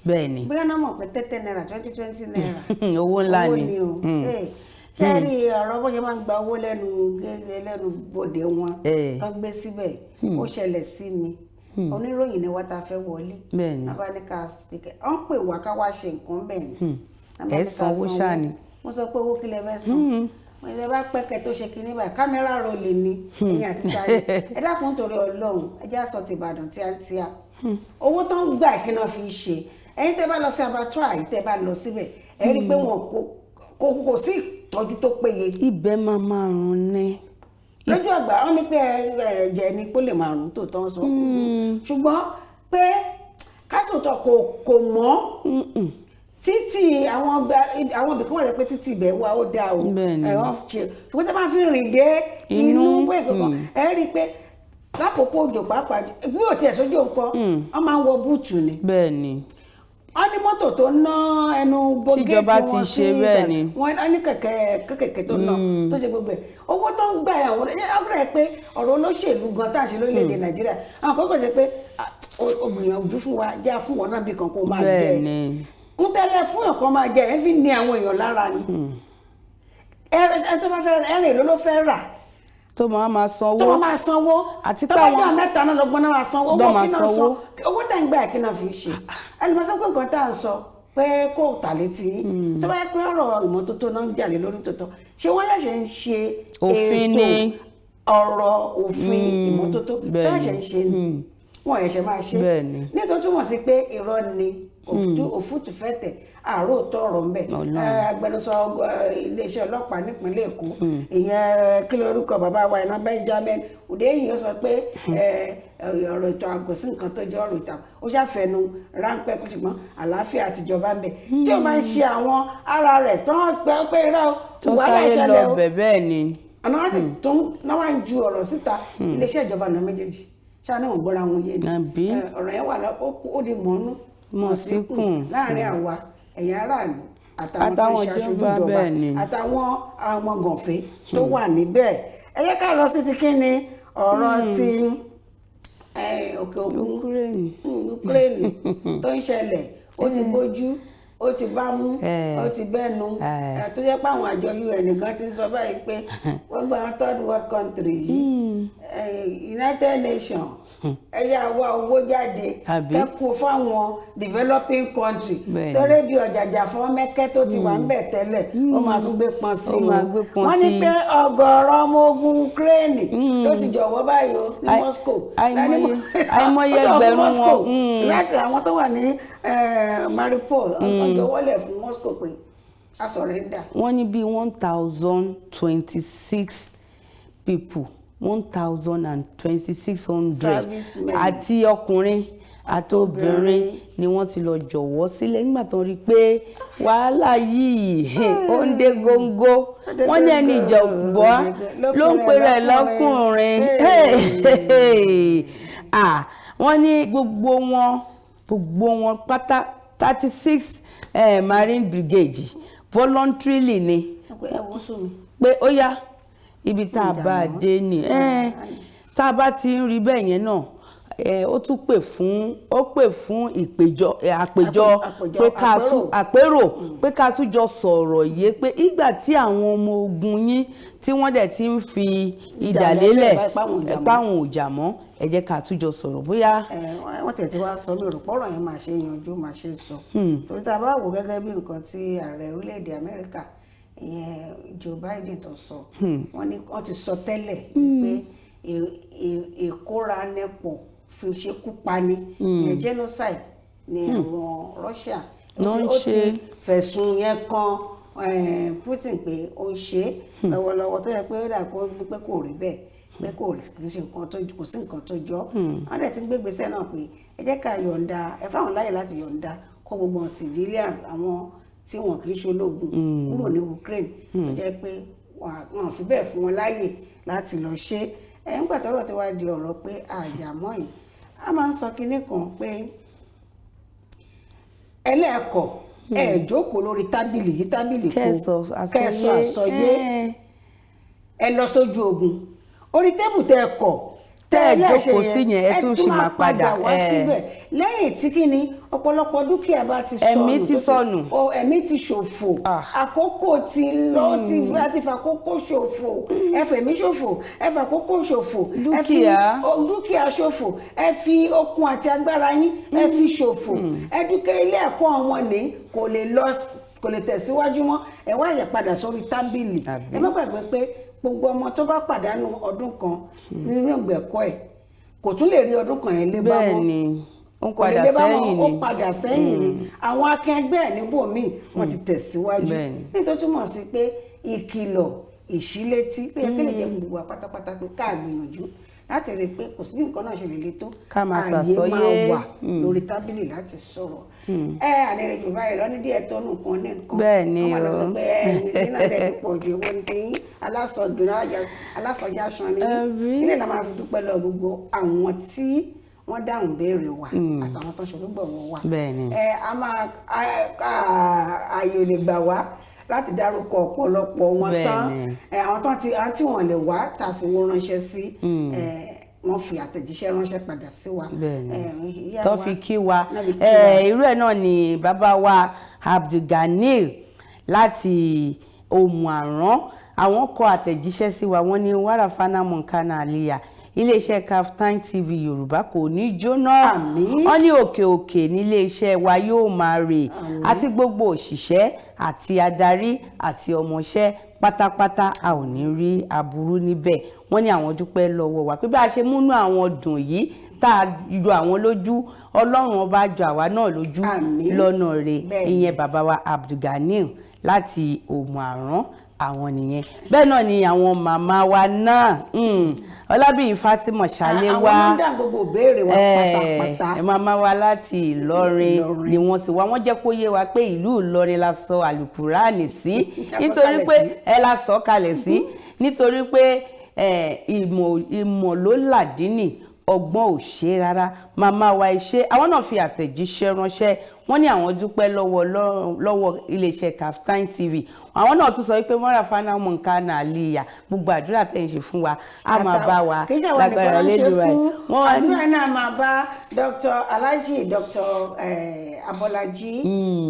bẹ́ẹ̀ ni. bóyá náà mọ̀ pé 30 naira 20 naira owó ńlá ni ṣé rí ọ̀rọ̀ bó ṣe máa ń gba owó lẹ́nu bòde wọn lọ gbé síbẹ̀ ó ṣẹlẹ̀ sí mi oníròyìn ni wá tá a fẹ́ wọlé nàbá ní ká speaker ọ̀n pè wá ká wá ṣe nǹkan bẹ́ẹ̀ ni ẹ sanwó ṣáà ni mo sọ pé owó kílẹ̀ fẹ́ san mo ṣe bá pẹ́kẹ́ tó ṣe kinní báyìí kámẹ́rà rò lè ní ẹ̀yìn àti táyé ẹ dákun nítorí Ọlọ́run ẹ jẹ́ àsọ ti Ìbàdàn tíátíá owó tó ń gbà kí náà fi ṣe ẹ̀yin tẹ́ bá lọ sí Abattoir yìí tẹ́ bá lọ síbẹ̀ ẹ rí i pé wọn kò sí ìtọ́jú tó péye. ibẹ̀ máa rún ní. lójú àgbà wọn ní pé ẹ̀jẹ̀ ni kó lè máa rún tó tán sọ ṣùgbọ́n pé kásòtọ̀ kò mọ́ títì àwọn ibìkan wà pé títì ibẹ̀ wà ó dáa o ẹ̀wọ̀n ṣe ṣùgbọ́n tẹ́ bá fi rìn dé inú bóyá kankan ẹ rí i pé lákòókò òjò pàápàá bí ò tiẹ̀ sójú nǹkan wọ́n máa ń wọ búùtù ni. bẹ́ẹ̀ ni. wọ́n ní mọ́tò tó ná ẹnu bógéètì wọn sí ìsàlẹ̀ wọ́n ní kẹ̀kẹ́ tó ná tó ṣe gbogbo ẹ̀ owó tó ń gbà àwọn ọ̀rẹ́ pé ọ̀rọ̀ olóṣèlú gan tá à ń ṣe lórílẹ̀‐èdè Nàìjíríà àwọn kọ́kọ́ ṣe pé ògbìyànjú fún wa já fún wọn náà bí kan kó máa jẹ ń tẹ́lẹ̀ fún ọ̀kan máa jẹ ẹ̀ fi ní àwọn èèyàn lára ni ẹ tó bá fẹ́ ẹ̀rìn ló fẹ́ rà tó máa sanwó àti pé àwọn tó bá jẹ́ mẹ́ta náà lọ́gbọ́n náà máa sanwó owó kí náà sọ owó tẹ̀ ń gbà kí náà fi ṣe ẹni máa sọ pé nǹkan tá à ń sọ pé kó tà létí tó bá yẹ pé ọ̀rọ̀ ìmọ́tótó náà ń jàlé lórí tòótọ́ ṣé wọ́n ṣẹ̀ṣẹ̀ ń ṣe ètò ọ̀rọ̀ òfin ìmọ́tótó tó ṣẹ̀ṣẹ̀ ń ṣe ni wọ́n ẹ̀ṣẹ̀ máa ṣe nítorí túmọ̀ sí pé irọ́ ni òfútù fẹ́tẹ̀ àárò tọrọ ńbẹ agbẹnusọ iléeṣẹ́ ọlọ́pàá nípínlẹ̀ Èkó ìyẹn kí lórúkọ bàbá wa iná Benjamin Hundeyin ó sọ pé ọ̀rọ̀ ètò ààbò sí nǹkan tó jẹ́ ọ̀rọ̀ ìtàn ó ṣàfẹnu ráńpẹ́ kó ṣùgbọ́n àlàáfíà àtijọba ńbẹ tí ó máa ń ṣe àwọn ara rẹ̀ tó ń pẹ́ pé irọ́ wàhálà ìṣẹ̀lẹ̀ o bẹ́ẹ̀ ni ọ̀nà wá sí tó náà wá ń ju ọ̀rọ̀ síta iléeṣẹ́ ìjọba náà méjèèjì ṣáà náà ń gbọ́ra wọn yé ni ọ̀rọ̀ yẹn wà ó di mọ̀ọ́nú mọ̀ọ́síkùn láàrin àwa ẹ̀yà aráàlú àtàwọn tó ń ṣaṣojú ìjọba àtàwọn àwọn gànfẹ́ tó wà níbẹ̀ ẹ jẹ́ ká lọ sí ti kí ni ọ̀rọ̀ ti òkè òkun Ukraine tó ń ṣẹlẹ̀ ó ti bójú ó ti bá mú ó ti bẹ́nu tó jẹ́ pé àwọn àjọ UN nìkan ti sọ báyìí pé gbogbo àwọn third world country yìí United Nations ẹ̀yà wa owó jáde kẹ́kọ̀ọ́ fáwọn developing country torí bí ọ̀jàjà fún mẹ́kẹ́ tó ti wà ń bẹ̀ tẹ́lẹ̀ ó máa tún gbé pọn sí i wọ́n ní pé ọ̀gọ̀ọ̀rọ̀ ọmọ ogun Ukraine ló ti jọ̀wọ́ báyìí o ní Moscow àìmọye ẹgbẹ̀rún wọn láti àwọn tó wà ní Mariupol ọjọ́ wọlé fún Moscow pé a sọ̀rẹ́ńdà. wọ́n ní bíi 1,026 people 1,2600 àti ọkùnrin àti obìnrin ni wọ́n ti lọ jọ̀wọ́ sílẹ̀ nígbà tó rí pé wàhálà yìí ó ń dé góńgó wọ́n ní ẹni ìjọ̀gbọ́ ló ń pè rẹ̀ lọ́kùnrin wọ́n ní gbogbo wọn pátá 36 Marine Brigade voluntarily ni pé ó yá ibi tá a bá dé ni tá a bá ti ń rí bẹ́ẹ̀ yẹn náà ó tún pè fún àpèjọ pé ká tún jọ sọ̀rọ̀ yé pé ìgbà tí àwọn ọmọ ogun yín tí wọ́n dẹ̀ ti ń fi idà lélẹ̀ páwọn ò jà mọ́ ẹ jẹ́ ká tún jọ sọ̀rọ̀ bóyá. wọ́n tẹ̀ tí wàá sọ lórí pọ́rọ̀ yẹn máa ṣe yanjú máa ṣe sọ torí tá a bá wò gẹ́gẹ́ bí nǹkan tí ààrẹ orílẹ̀-èdè Amẹ́ríkà ìyẹn Joe Biden tó sọ wọ́n ti sọ tẹ́lẹ̀ pé ìkóranẹpọ̀ fi ṣekú pani ìyẹn genocide ni àwọn Russia ó ti fẹ̀sùn yẹn kan Putin pé ó ń ṣe lọ́wọ́lọ́wọ́ tó yẹ pé ó dà pé kò rí bẹ́ẹ̀ pé kò sí nǹkan tó jọ wọ́n dẹ̀ ti ń gbégbèsè náà pé ẹ jẹ́ ká yọ̀ǹda ẹ fáwọn láyè láti yọ̀ǹda kó gbogbo civilians àwọn tí wọn kì í ṣológun kúrò ní Ukraine tó jẹ́ pé wọn fi bẹ́ẹ̀ fún wọn láyè láti lọ ṣe nígbà tọ́rọ̀ ti wá di ọ̀rọ̀ pé àjàmọ́ yìí a máa ń sọ kinní kan pé ẹlẹ́ẹ̀kọ́ jókòó lórí tábìlì yìí tábìlì kó kẹsọ àsọyé ẹ lọ sójú ogun orí tébù tẹ ẹ jókòó sí yẹn ẹ tún ṣì máa padà wá síbẹ̀ lẹ́yìn tí kí ni ọ̀pọ̀lọpọ̀ dúkìá bá ti sọnù ẹ̀mí ti ṣòfò àkókò ti lọ ti fàkókò ṣòfò ẹfẹ̀mí ṣòfò ẹfàkókò ṣòfò dúkìá ṣòfò ẹ fi okun àti agbára yín ẹ fi ṣòfò ẹdúkẹ́ ilé ẹ̀kọ́ wọn ní kò lè tẹ̀síwájú mọ́ ẹ wá yẹ padà sórí tábìlì ẹ má gbàgbé pé gbogbo ọmọ tó bá pàdánù ọdún kan nínú ìgbẹ̀kọ́ ẹ̀ kò tún lè rí ọdún kan yẹn lé bá wọn kò lè lé bá wọn ó padà sẹ́yìn ni àwọn akẹgbẹ́ ẹ̀ níbòmíì wọ́n ti tẹ̀síwájú nítorí túmọ̀ sí pé ìkìlọ̀ ìṣílétí pé kí lè jẹ́ fún gbogbo pátápátá pé ká gbìyànjú láti rí i pé kò sí nǹkan náà ṣe lè le tó ààyè máa wà lórí tábìlì láti sọ̀rọ̀ àníre jù báyìí lọ ní díẹ̀ tó nǹkan ní nǹkan bẹ́ẹ̀ ni o ọmọ pé ẹni tí náà dẹ̀ ti pọ̀ jù ewé ní tẹ́yìn alásọjá aṣọ ni ilé náà máa fi dúpẹ́ lọ gbogbo àwọn tí wọ́n dáhùn béèrè wa àtàwọn tó ṣòlúgbọ̀ wọn wà a máa ààyè lè gbà wá láti dárúkọ ọ̀pọ̀lọpọ̀ wọn tán àwọn tí wọ́n lè wá tá a fowó ránṣẹ́ sí wọ́n fi àtẹ̀jíṣẹ́ ránṣẹ́ padà sí wa. tó fi kí wa irú ẹ̀ náà ni bàbá wa Abdulganil láti Òmù-àrán àwọn kọ àtẹ̀jíṣẹ́ sí wa wọ́n ní wàràfánà mọ̀nkánà àlìyà iléeṣẹ́ StarTimes TV Yorùbá kò ní jóná wọ́n ní òkè òkè nílé iṣẹ́ wa yóò máa rè àti gbogbo òṣìṣẹ́ àti adarí àti ọmọọṣẹ́ pátápátá a ò ní rí aburú níbẹ̀ wọ́n ní àwọn dúpẹ́ lọ́wọ́ wa pé bá a ṣe múnú àwọn dùn yìí tá a yọ àwọn lójú Ọlọ́run ọba jọ àwa náà lójú lọ́nà rẹ̀ ìyẹn bàbá wa Abdulganil láti Òmù-àrán àwọn nìyẹn bẹ́ẹ̀ náà ni àwọn màmá wa náà Ọlábíyí Fatima Ṣàléwá àwọn dá gbogbo ìbéèrè wa pátápátá màmá wa láti Ìlọrin ni wọ́n ti wá wọ́n jẹ́ kó yé wa pé ìlú Ìlọrin la sọ àlùkùránì sí nítorí pé la sọ kalẹ̀ sí nítorí pé ìmọ̀ ló làdínì ọgbọ́n ò ṣe rárá màmá wa iṣẹ́ àwọn náà fi àtẹ̀jíṣẹ́ ránṣẹ́ wọ́n ní àwọn dúpẹ́ lọ́wọ́ iléeṣẹ́ StarTimes TV àwọn náà tún sọ wípé mọ́ra fana mọ̀nkánà àlìyà gbogbo àdúrà tẹ̀ ń ṣe fún wa a máa bá wa lágbára lédùá wọn àdúrà náà máa bá Dr. Alhaji Dr. Abọ́lájí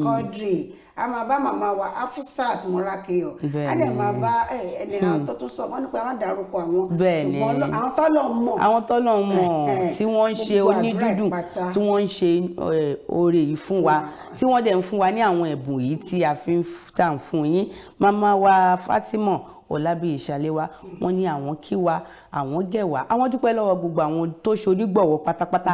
Quadri a máa bá màmá wa Afusat Morakeyo a dẹ̀ máa bá ẹni àwọn tó tún sọ wọ́n nípa àwọn dárúkọ àwọn ṣùgbọ́n àwọn tọ́lọ̀ mọ̀ tí wọ́n ń ṣe onídùúdù tí wọ́n ń ṣe oore yìí fún wa tí wọ́n dẹ̀ ń fún wa ní àwọn ẹ̀bùn yìí tí a fi ń tà fún yín màmá wa Fatima Ọlábíyí Ṣàléwá wọ́n ní àwọn kí wa àwọn gẹ̀ wá àwọn dúpẹ́ lọ́wọ́ gbogbo àwọn tó ṣonígbọ̀wọ́ pátápátá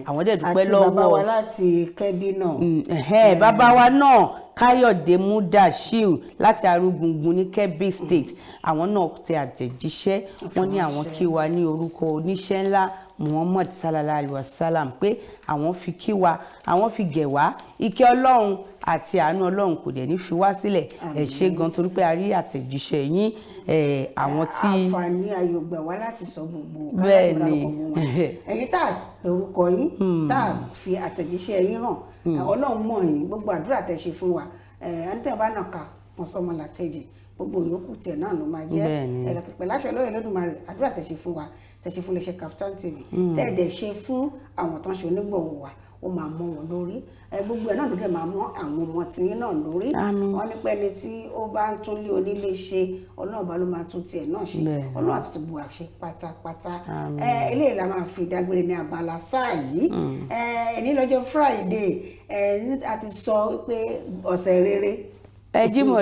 àwọn dẹ̀ dúpẹ́ lọ́wọ́ àti bàbá wa láti Kẹ́bí náà bàbá wa náà Káyọ̀dé Mudashiu láti Arúgbùngbùn ní Kebbi State àwọn náà tẹ àtẹ̀jíṣẹ́ wọ́n ní àwọn kí wa ní orúkọ oníṣẹ́ ńlá Muhammad sallallahu alaihi wasallam pé àwọn fi kí wa àwọn fi gẹ̀ wá ìkẹ́ Ọlọ́run àti àánú Ọlọ́run kò dẹ̀ ní fi wá sílẹ̀ ẹ ṣé gan torí pé a rí àtẹ̀jíṣẹ́ yín àwọn tí àǹfààní ayọ̀ gbà wá láti sọ gbogbo bẹ́ẹ̀ ni ẹ̀yin tá orúkọ yín tá fi àtẹ̀jíṣẹ́ yín hàn Ọlọ́run mọ̀ yín gbogbo àdúrà tẹ́ ṣe fún wa ẹni tẹ́ bá náà kà wọ́n sọmọ làkejì gbogbo yòókù tiẹ̀ náà ló máa jẹ́ ẹ̀rọ láṣẹ lóye lódùmarè àdúrà tẹ́ ṣe fún wa tẹ́ ṣe fún iléeṣẹ́ StarTimes TV tẹ́ ẹ̀dẹ̀ ṣe fún àwọn tó ń ṣe onígbọ̀wọ́ wa ó máa mọ́ wọn lórí gbogbo ẹ̀ náà ló dẹ̀ máa mọ́ àwọn ọmọ tiyín náà lórí wọ́n ní pẹ́ni tí ó bá ń tún lé onílé ṣe Ọlọ́run bá ló máa tún tiẹ̀ náà ṣe Ọlọ́run àti tìbú àṣẹ pátápátá eléyìí la máa fi dágbére ní abala sáà yìí ní lọ́jọ́ Friday a ti sọ pé ọ̀sẹ̀ rere Jímọ̀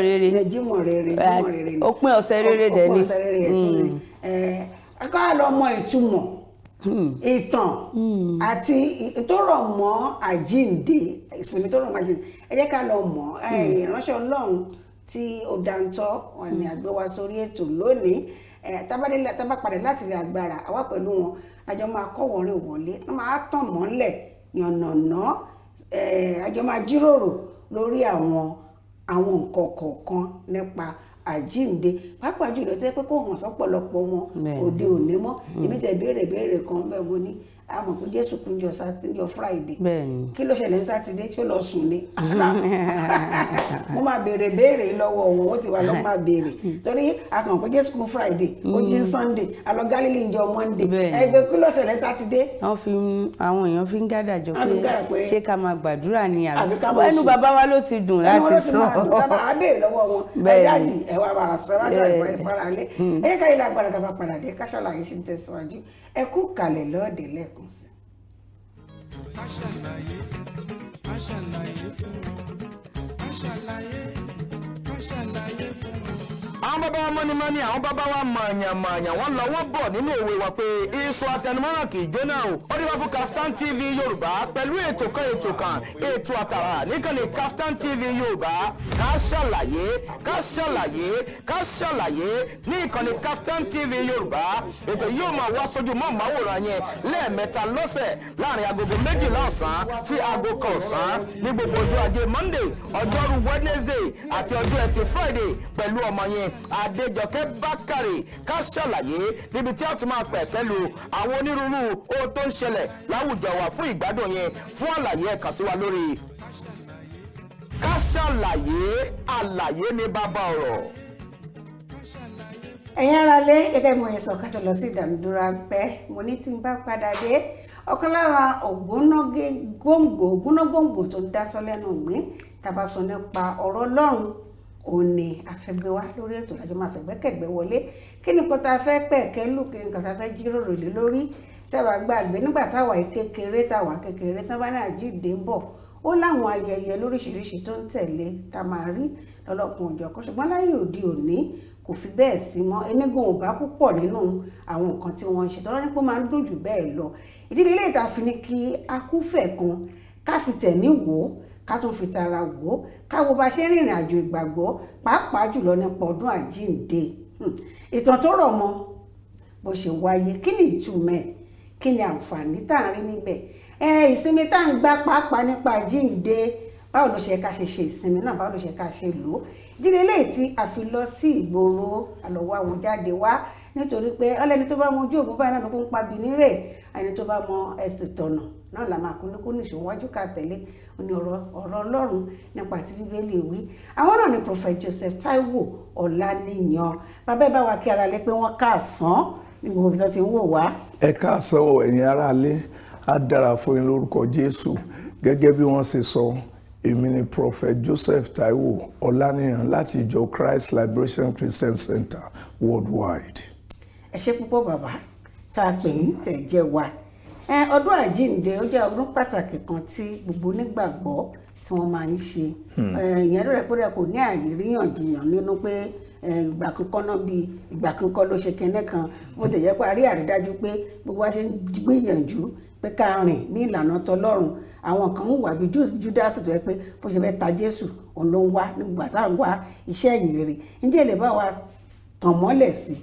rere òpin ọ̀sẹ̀ rere dẹ̀ ni ká lọ mọ ìtumọ̀ ìtàn àti tó rọ̀ mọ́ àjínde ìsinmi tó rọ̀ mọ́ àjínde ẹ jẹ́ ká lọ mọ̀ ìránṣẹ́ Ọlọ́run tí ó dáńtọ́ wọn ni àgbẹ̀ wa sórí ètò lónìí tábà padà láti ilé agbára àwa pẹ̀lú wọn àjọ máa kọ́ wọlé wọlé wọ́n máa tàn mọ́lẹ̀ yànnàná àjọ máa jíròrò lórí àwọn nǹkan kọ̀ọ̀kan nípa àjínde pàápàá jùlọ tó yẹ pé kó hàn sọ́pọ̀lọpọ̀ wọn òde òní mọ́ èmi tẹ̀ béèrè kan bẹ́ẹ̀ mo ní àmọ́ pé Jésù kú jọ Friday kí ló ṣẹlẹ̀ ní Sátidé ṣó lọ sùn ni mo máa béèrè lọ́wọ́ wọn ó ti wà lọ́ máa béèrè torí àkàn pé Jésù kú Friday ó jí Sunday alọ Galilee ń jọ Monday ẹgbẹ́ kí ló ṣẹlẹ̀ ní Sátidé. àwọn èèyàn fi ń gádàjọ pé ṣé ká máa gbàdúrà ni àbí ẹnu bàbá wa ló ti dùn láti sọ. a béèrè lọ́wọ́ wọn ẹ̀dáàdì ẹ̀wà bá a sọ ẹ̀ wá sọ ìfaralẹ̀ ẹ̀yẹ́ káyọ̀ lágbára tá a bá padà dé ká ṣàlàyé ṣe ń tẹ̀síwájú ẹ kú kalẹ̀ lọ́ọ̀dẹ̀ lẹ́ẹ̀kan sí. Kasalaye fún wọn. Kasalaye fún wọn. àwọn bàbá wa mọ́nímọ́ní àwọn bàbá wa mọ̀ọ̀yàn wọ́n lọ wọ́n bọ̀ nínú òwe wa pé iṣu atẹnumọ́ràn kì í jóná o ó dé wá fún StarTimes TV Yorùbá pẹ̀lú ètò kan ètò àtàrà níkànnì StarTimes TV Yorùbá ká ṣàlàyé ní ìkànnì StarTimes TV Yorùbá ètò yóò máa wá sójú mọ́ màwòrán yẹn lẹ́ẹ̀mẹ́ta lọ́sẹ̀ láàrin agogo 12 ọ̀sán sí aago 1 ọ̀sán ní gbogbo ọjọ́ ajé Monday ọjọ́rú Wednesday àti ọjọ́ ẹtì Friday pẹ̀lú ọmọ yẹn Adejoke Bakare ká ṣàlàyé níbi tí a tún máa pẹ̀ pẹ̀lú àwọn onírúurú ohun tó ń ṣẹlẹ̀ láwùjọ wa fún ìgbádùn yẹn fún àlàyé ẹ kàn sí wa lórí ká ṣàlàyé àlàyé ní bàbá ọ̀rọ̀. ẹ̀yin aráalé gẹ́gẹ́ bí mo yẹ sọ ká tó lọ sí ìdánidúró pẹ́ mo ní tí n bá padà dé ọ̀kan lára ògbónágbòǹgbò tó ń dátọ́ lẹ́nu ìgbín tàbá sọ nípa ọ̀rọ̀ Ọlọ́run òun ni a fẹ́ gbé wá lórí ètò lájọ máa fẹ́ gbẹ́kẹ̀gbẹ́ wọlé kí ni nǹkan tá a fẹ́ pẹ̀kẹ́ lù kí ni nǹkan tá a fẹ́ jíròrò lé lórí sábà gbàgbé nígbà táwa kékeré tán bá ní àjíǹde ń bọ̀ ó láwọn ayẹyẹ lóríṣiríṣi tó ń tẹ̀lé tá a máa rí lọ́lọ́kun òjọ̀kan ṣùgbọ́n láyé òde òní kò fi bẹ́ẹ̀ sí mọ́ enígun ò bá púpọ̀ nínú àwọn nǹkan tí wọ́n ń ṣe tọ́lá nípò máa ń dùn jù bẹ́ẹ̀ lọ ìdílé ilé ìta fi ní kí akúfẹ̀ kan ká fi tẹ̀mí wò ó ká tún fi tara wò ó ká wo bá ṣe rìnrìn àjò ìgbàgbọ́ pàápàá jùlọ nípa ọdún àjíǹde ìtàn tó rọ̀ mọ́ bó ṣe wáyé kí ni ìtumọ̀ ẹ̀ kí ni àǹfààní tá à ń rí níbẹ̀ ìsinmi tá à ń gbà pàápàá nípa àjíǹde báwo ló ṣe ká ṣe ìsinmi náà báwo ló ṣe ká ṣe lò ó ìdílé eléyìí tí a fi lọ sí ìgboro àlọ́wọ́ àwọn jáde wá nítorí pé ọlẹ́ni tó bá mọ ojú ògùn báyìí náà ló kó ń pa bìnírè ẹni tó bá mọ ẹsẹ̀ tọ̀nà náà là máa kúnníkún níṣòwájú ká tẹ̀lé ní ọ̀rọ̀ Ọlọ́run nípa ti Bíbélì wí àwọn náà ni Prophet Joseph Taiwo Olaniyan bàbá ẹ bá wa kí ara lé pé wọ́n káàsán ní gbogbo ibi tó ti ń wò wá. Ẹ káàsán o ẹ̀yin ará ilé á dára fún yín lórúkọ Jésù gẹ́gẹ́ bí wọ́n ṣe sọ èmi ni Prophet Joseph Taiwo Olaniyan láti ìjọ Christ Liberation Christian Center worldwide. Ẹ ṣé púpọ̀ bàbá tá a pè ń tẹ̀ jẹ́ wa ọdún àjíǹde ó jẹ́ ọdún pàtàkì kan tí gbogbo onígbàgbọ́ tí wọ́n máa ń ṣe ìyẹn ló rẹ̀ pé kò ní àríyànjiyàn nínú pé ìgbà kankan náà bíi ìgbà kankan ló ṣe kẹ́nẹ́ kan bó ti jẹ́ pé a rí àrídájú pé gbogbo wa ṣe ń gbìyànjú pé ká rìn ní ìlànà tọlọ́run àwọn kan ń wà bí Júdásì tó yẹ pé bó ṣe fẹ́ ta Jésù òun ló ń wá nígbà tá à ń wá iṣẹ́ ìyìn rere ǹjẹ́ lè bá wa tàn mọ́lẹ̀ sí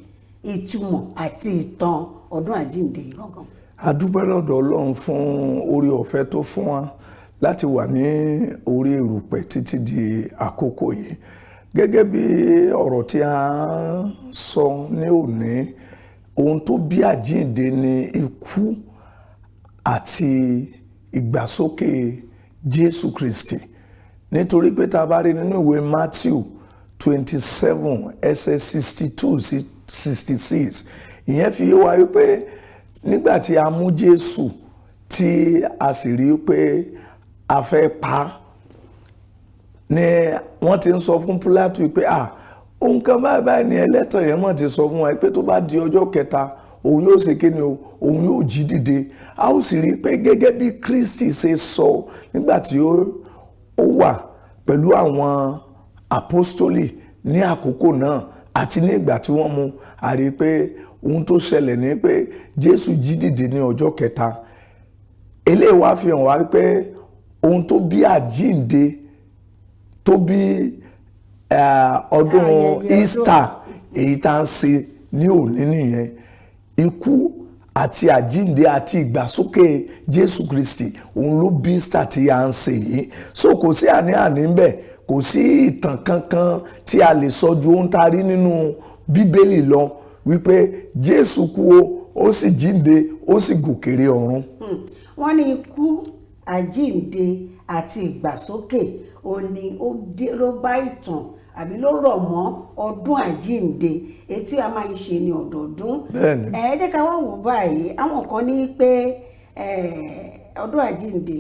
ìtumọ̀ àti ìtàn ọdún àjíǹde yìí gangan. A dúpẹ́ lọ́dọ̀ Ọlọ́run fún orí ọ̀fẹ́ tó fún wa láti wà ní orí erùpẹ̀ títí di àkókò yìí gẹ́gẹ́ bí ọ̀rọ̀ tí a sọ ní òní ohun tó bí àjíǹde ni ikú àti ìgbàsókè Jésù Kristi nítorí pé tá a bá rí nínú ìwé Matthew 27 ẹsẹ̀ 62 sí 66 ìyẹn fi yé wa wípé nígbà tí a mú Jésù tí a sì rí pé a fẹ́ pa ni wọ́n ti ń sọ fún Pílátù pé ohun kan báyìí ni ẹlẹ́tàn yẹn mọ̀ ti sọ fún wa pé tó bá di ọjọ́ kẹta òun yóò ṣe kí ni o òun yóò jí dìde a ó sì rí i pé gẹ́gẹ́ bí Kristi ṣe sọ nígbà tí ó wà pẹ̀lú àwọn apostoli ní àkókò náà àti ní ìgbà tí wọ́n mú a rí i pé ohun tó ṣẹlẹ̀ ni pé Jésù jí dìde ní ọjọ́ kẹta eléyìí wá fi hàn wá pé ohun tó bí àjíǹde tó bí ọdún Easter èyí tá à ń ṣe ní òní nìyẹn ikú àti àjíǹde àti ìgbàsókè Jésù Kristi òun ló bí Easter tí a ń ṣe yìí so kò sí àní-àní ń bẹ kò sí ìtàn kankan tí a lè sọ ju ohun tá a rí nínú Bíbélì lọ wípé Jésù kú ó sì jíǹde ó sì gòkèrè ọ̀run. Wọ́n ní ikú àjíǹde àti ìgbàsókè òun ni ló bá ìtàn àbí ló rọ̀ mọ́ ọdún àjíǹde etí a máa ń ṣe ní ọdọọdún. Ẹ jẹ́ ká wá wò báyìí àwọn kan ní pé ọdún àjíǹde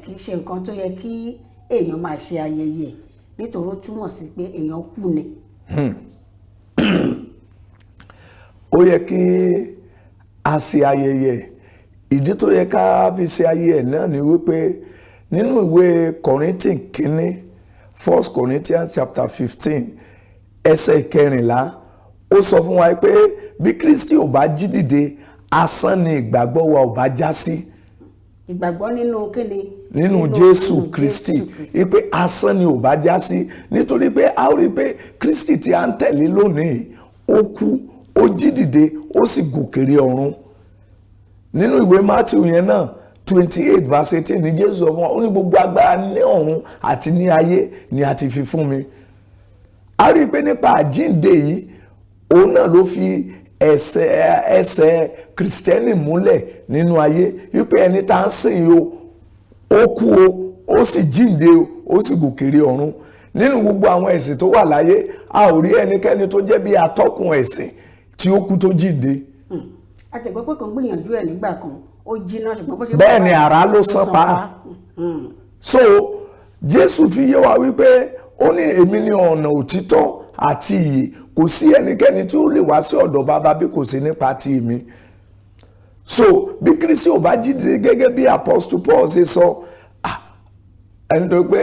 kì í ṣe nǹkan tó yẹ kí èèyàn máa ṣe ayẹyẹ nítorí ó túmọ̀ sí pé èèyàn kú ni. Ó yẹ kí a ṣe ayẹyẹ ìdí tó yẹ ká fi ṣe ayẹyẹ náà ni wípé nínú ìwé Kọ́ríńtì kínní 1 Corinthians chapter 15 ẹsẹ̀ 14 ó sọ fún wa pé bí Kristi ò bá jí dìde asán ni ìgbàgbọ́ wa ò bá já sí. Ìgbàgbọ́ nínú kíni? Nínú Jésù Kristi wípé asán ni ò bá já sí nítorí pé a rí pé Kristi tí a ń tẹ̀lé lónìí ó kú ó jí dìde ó sì gòkèrè ọ̀run. Nínú ìwé Matthew yẹn náà 28 verse 18 ni Jésù sọ fún wa ó ní gbogbo agbára ní ọ̀run àti ní ayé ni a ti fi fún mi. A rí i pé nípa àjíǹde yìí òun náà ló fi ẹsẹ̀ Kristẹni múlẹ̀ nínú ayé wípé ẹni tá ń sìn ó kú ó sì jíǹde ó sì gòkèrè ọ̀run. Nínú gbogbo àwọn ẹ̀sìn tó wà láyé a ò rí ẹnikẹ́ni tó jẹ́ bí atọ́kùn ẹ̀sìn tí ó kú tó jíǹde. Àtẹ̀gbọ́ pé kàn gbìyànjú ẹ̀ nígbà kan ó jiná ṣùgbọ́n bó ṣe bẹ́ẹ̀ ni àrá ló sán pa so Jésù fi yé wa wípé ó ní èmi ni ọ̀nà òtítọ́ àti ìyè, kò sí ẹnikẹ́ni tí ó lè wá sí ọ̀dọ̀ bàbá bí kò sí nípa ti èmi. So bí Kristi ò bá jíde gẹ́gẹ́ bí Apostle Paul ṣe sọ, ẹni tó pé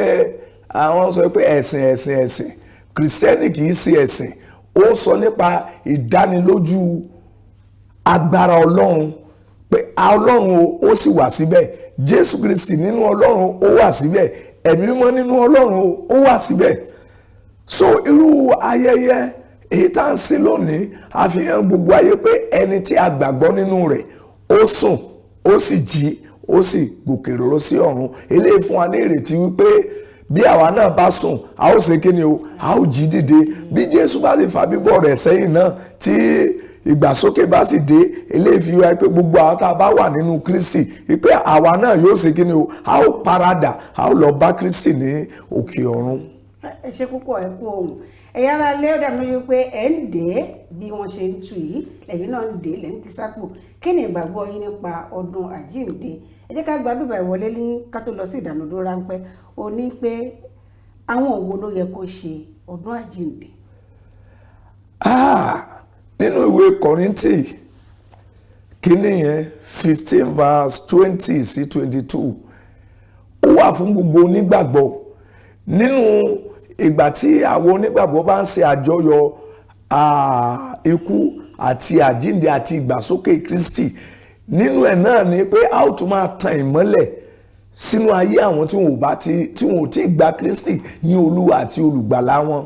àwọn sọ pé ẹ̀sìn Kristẹni kì í ṣe ẹ̀sìn, ó sọ nípa ìdánilójú agbára Ọlọ́run pé Ọlọ́run ó sì wà síbẹ̀, Jésù Kristi nínú Ọlọ́run ó wà síbẹ̀, ẹ̀mí mímọ́ nínú Ọlọ́run ó wà síbẹ̀. So irú ayẹyẹ èyí tá ń ṣe lónìí àfihàn gbogbo ayé pé ẹni tí a gbàgbọ́ nínú rẹ̀ ó sùn ó sì jí ó sì gòkè lọ sí ọ̀run. Eléyìí fún wa ní ìrètí wípé bí àwa náà bá sùn a ó ṣe kíni o, a ó jí dìde. Bí Jésù bá sì fa bíbọ̀ rẹ̀ sẹ́yìn náà tí ìgbàsókè bá sì dé, eléyìí fi wá pé gbogbo àwọn tá a bá wà nínú Kristi wípé àwa náà yóò ṣe kíni o, a ó paradà, a ó lọ bá Kristi ní òkè ọ̀run. Ẹ ṣé púpọ̀, ẹ kú ohùn. Ẹ̀yà ara lé ọ̀dà mi wípé ẹ̀ ń dé bí wọ́n ṣe ń tu yìí, lẹ́yìn náà ń dé lẹ́yìn kí sápò. Kí ni ìgbàgbọ́ yín nípa ọdún àjíǹde? Ẹ jẹ́ ká gba bíbá ìwọlé ní ká tó lọ sí ìdánudúró ráńpẹ́. Ó ní pé àwọn òwò ló yẹ kó ṣe ọdún àjíǹde. Nínú ìwé Kọ́ríńtì kínní yẹn 15:20 sí 22 ó wà fún gbogbo onígbàgbọ́. Nínú ìgbà tí àwọn onígbàgbọ́ bá ń ṣe àjọyọ̀ ikú àti àjíǹde àti ìgbàsókè Kristi, nínú ẹ̀ náà ni pé a ó tún máa tan ìmọ́lẹ̀ sínú ayé àwọn tí wọn ò tí ì gba Kristi ní Olúwa àti olùgbàlà wọn.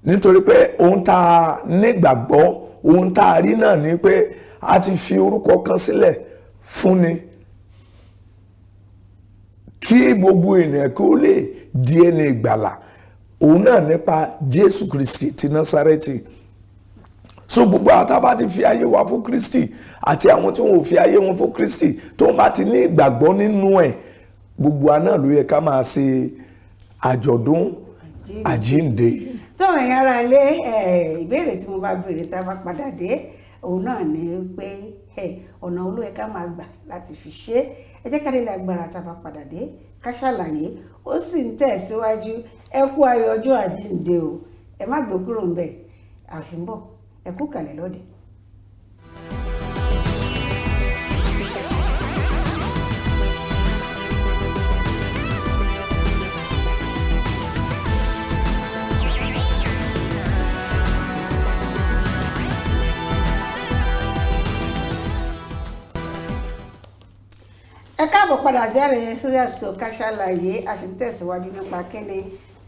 Nítorí pé ohun tá a nígbàgbọ́, ohun tá a rí náà ni pé a ti fi orúkọ kan sílẹ̀ fúnni kí gbogbo ènìyàn kí ó lè di ẹni ìgbàlà, òun náà nípa Jésù Kristi ti Násárẹ́tì. So gbogbo àwọn tá a bá ti fi ayé wa fún Kristi àti àwọn tí wọn ò fi ayé wọn fún Kristi tó ń bá ti ní ìgbàgbọ́ nínú ẹ̀, gbogbo wa náà ló yẹ ká máa ṣe àjọ̀dún àjíǹde. Táwọn èèyàn ara ilé ìbéèrè tí mo bá béèrè tá a bá padà dé òun náà ni pé ọ̀nà olóyè ká máa gbà láti fi ṣe. Ẹ jẹ́ ká délé agbára tá a bá padà dé ká ṣàlàyé. Ó sì ń tẹ̀síwájú. Ẹ kú ayọ̀ ọjọ́ àjíǹde o, ẹ má gbé kúrò ń bẹ̀, àṣìǹbọ̀, ẹ kú kàlẹ̀ lọ́dẹ. Ẹ káàbọ̀ padà járe sórí àtúntò Ká Ṣàlàyé. A sì ń tẹ̀síwájú nípa kíni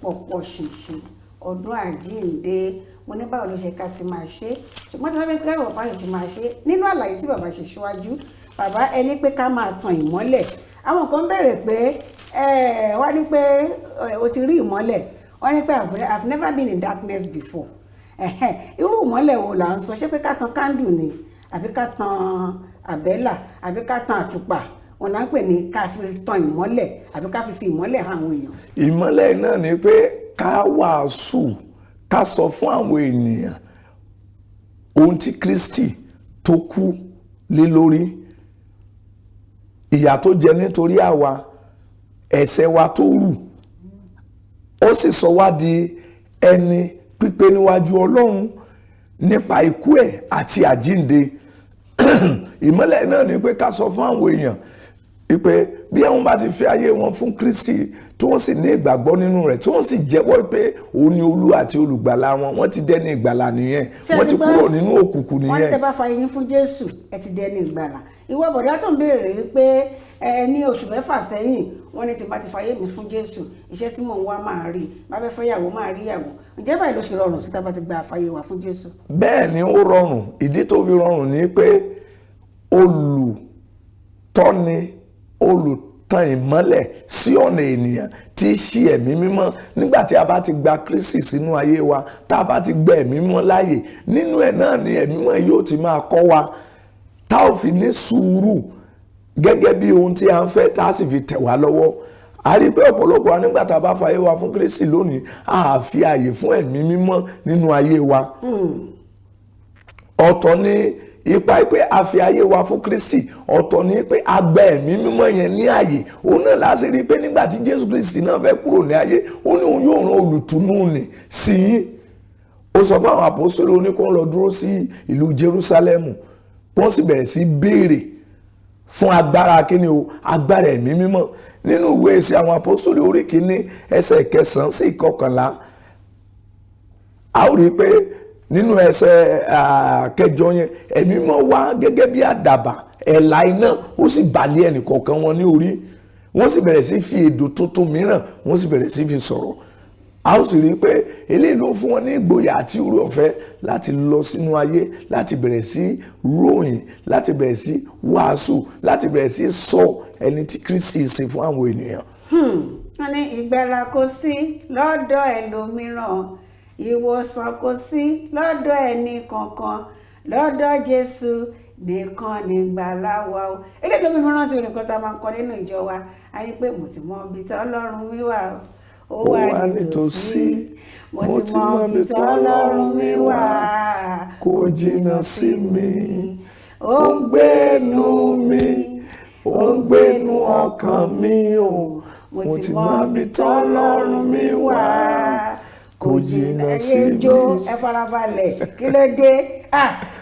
pọ̀pọ̀ ṣìnṣìn ọdún àjíǹde. Mo ní báwo ló ṣe ká ti máa ṣe, ṣùgbọ́n tí wọ́n fẹ́ kí bàbá yìí ti máa ṣe nínú àlàyé tí bàbá ṣe síwájú. Bàbá ẹni pé ká máa tan ìmọ́lẹ̀. Àwọn kan bẹ̀rẹ̀ pé wọ́n ní pé o ti rí ìmọ́lẹ̀, wọ́n ní pé I've never been in darkness before. Irú ìmọ́lẹ̀ wo là ń sọ? Ṣé pé ká tan kándù ni, àbí ká tan àbẹ́là, àbí ká tan àtùpà? Wọ́n là ń pè ní ká fi tan ìmọ́lẹ̀ àbí ká fi ìmọ́lẹ̀ hàn àwọn èèyàn. Ìmọ́lẹ̀ náà ni pé ká wàásù, ká sọ fún àwọn ènìyàn ohun tí Kristi tó kú lé lórí, ìyà tó jẹ nítorí àwa, ẹ̀ṣẹ̀ wa tó rù, ó sì sọ wá di ẹni pípé níwájú Ọlọ́run nípa ikú ẹ̀ àti àjíǹde. Ìmọ́lẹ̀ náà ni pé ká sọ fún àwọn èèyàn pé bí àwọn bá ti fi ayé wọn fún Kristi tí wọ́n sì ní ìgbàgbọ́ nínú rẹ̀, tí wọ́n sì jẹ́wọ́ pé òun ni Olúwa àti olùgbàlà wọn, wọ́n ti dẹni ìgbàlà nìyẹn, wọ́n ti kúrò nínú òkùnkùn nìyẹn. Wọ́n tẹ́ bá fa yín fún Jésù, ẹ ti dẹni ìgbàlà. Ìwọ bọ̀dá tó ń béèrè wípé ní oṣù 6 sẹ́yìn wọ́n ní tí bá ti fayé mi fún Jésù, iṣẹ́ tí mò ń wá máa rí, bá fẹ́ fẹ́yàwó máa rí ìyàwó. Ǹjẹ́ báyìí ló ṣe rọrùn sí tá bá ti gba àfàyè wa fún Jésù? Bẹ́ẹ̀ ni ó rọrùn. Ìdí tó fi rọrùn ni pé olùtọ́ni, olùtàn ìmọ́lẹ̀ sí ọ̀nà ènìyàn tí í ṣe ẹ̀mí mímọ́. Nígbà tí a bá ti gba Kristi sínú ayé wa, tá a bá ti gba ẹ̀mí mímọ́ láàyè, nínú ẹ̀ náà ni ẹ̀mí mímọ́ yóò ti máa kọ́ wa, tá ò fi ní sùúrù gẹ́gẹ́ bí ohun tí a ń fẹ́, tá a sì fi tẹ̀ wá lọ́wọ́. A rí pé ọ̀pọ̀lọpọ̀ wa nígbà tá a bá fayé wa fún Kristi lónìí, a fi àyè fún ẹ̀mí mímọ́ nínú ayé wa. Ọ̀tọ̀ ni ipa pé a fi ayé wa fún Kristi, ọ̀tọ̀ ni pé a gba ẹ̀mí mímọ́ yẹn ní ààyè. Òun náà láti rí pé nígbà tí Jésù Kristi náà fẹ́ kúrò ní ayé, ó ní òun yóò rán olùtùnú nì sí yín. Ó sọ fún àwọn àpòstélì, ó ní kó lọ dúró sí ìlú Jerúsálẹ́mù, wọ́n sì bẹ̀rẹ̀ sí béèrè fún agbára kíni o, agbára ẹ̀mí mímọ́. Nínú ìwé Ìṣe àwọn àpòstélì orí kìíní ẹsẹ̀ 9 sí 11, a ó rí i pé nínú ẹsẹ̀ 8 yẹn ẹ̀mí mímọ́ wá gẹ́gẹ́ bí àdàbà ẹ̀là iná, ó sì bà lé ẹnì kọ̀ọ̀kan wọn ní orí. Wọ́n sì bẹ̀rẹ̀ sí fi èdè tuntun mìíràn, wọ́n sì bẹ̀rẹ̀ sí fi sọ̀rọ̀. A ó sì rí i pé eléyìí ló fún wọn ní ìgboyà àti oore ọ̀fẹ́ láti lọ sínú ayé, láti bẹ̀rẹ̀ sí ròyìn, láti bẹ̀rẹ̀ sí wàásù, láti bẹ̀rẹ̀ sí sọ ẹni tí Kristi ṣe fún àwọn ènìyàn. Wọ́n ní ìgbàlà kò sí lọ́dọ̀ ẹlòmíràn, ìwòsàn kò sí lọ́dọ̀ ẹni kankan, lọ́dọ̀ Jésù nìkan ni ìgbàlà wà o. Eléyìí ló mímú rántí orin kan tá a máa ń kọ nínú ìjọ wa. A ní pé mo ti mọ ibi tí Ọlọ́run mi wà o. Ó wà nítòsí, mo ti mọ ibi tí Ọlọ́run mi wà, kò jìnnà sí mi. Ó ń gbénu mi, ó ń gbénu ọkàn mi o. Mo ti mọ ibi tí Ọlọ́run mi wà, kò jìnnà sí mi. Ẹjọ́ ẹ farabalẹ̀, kí ló dé?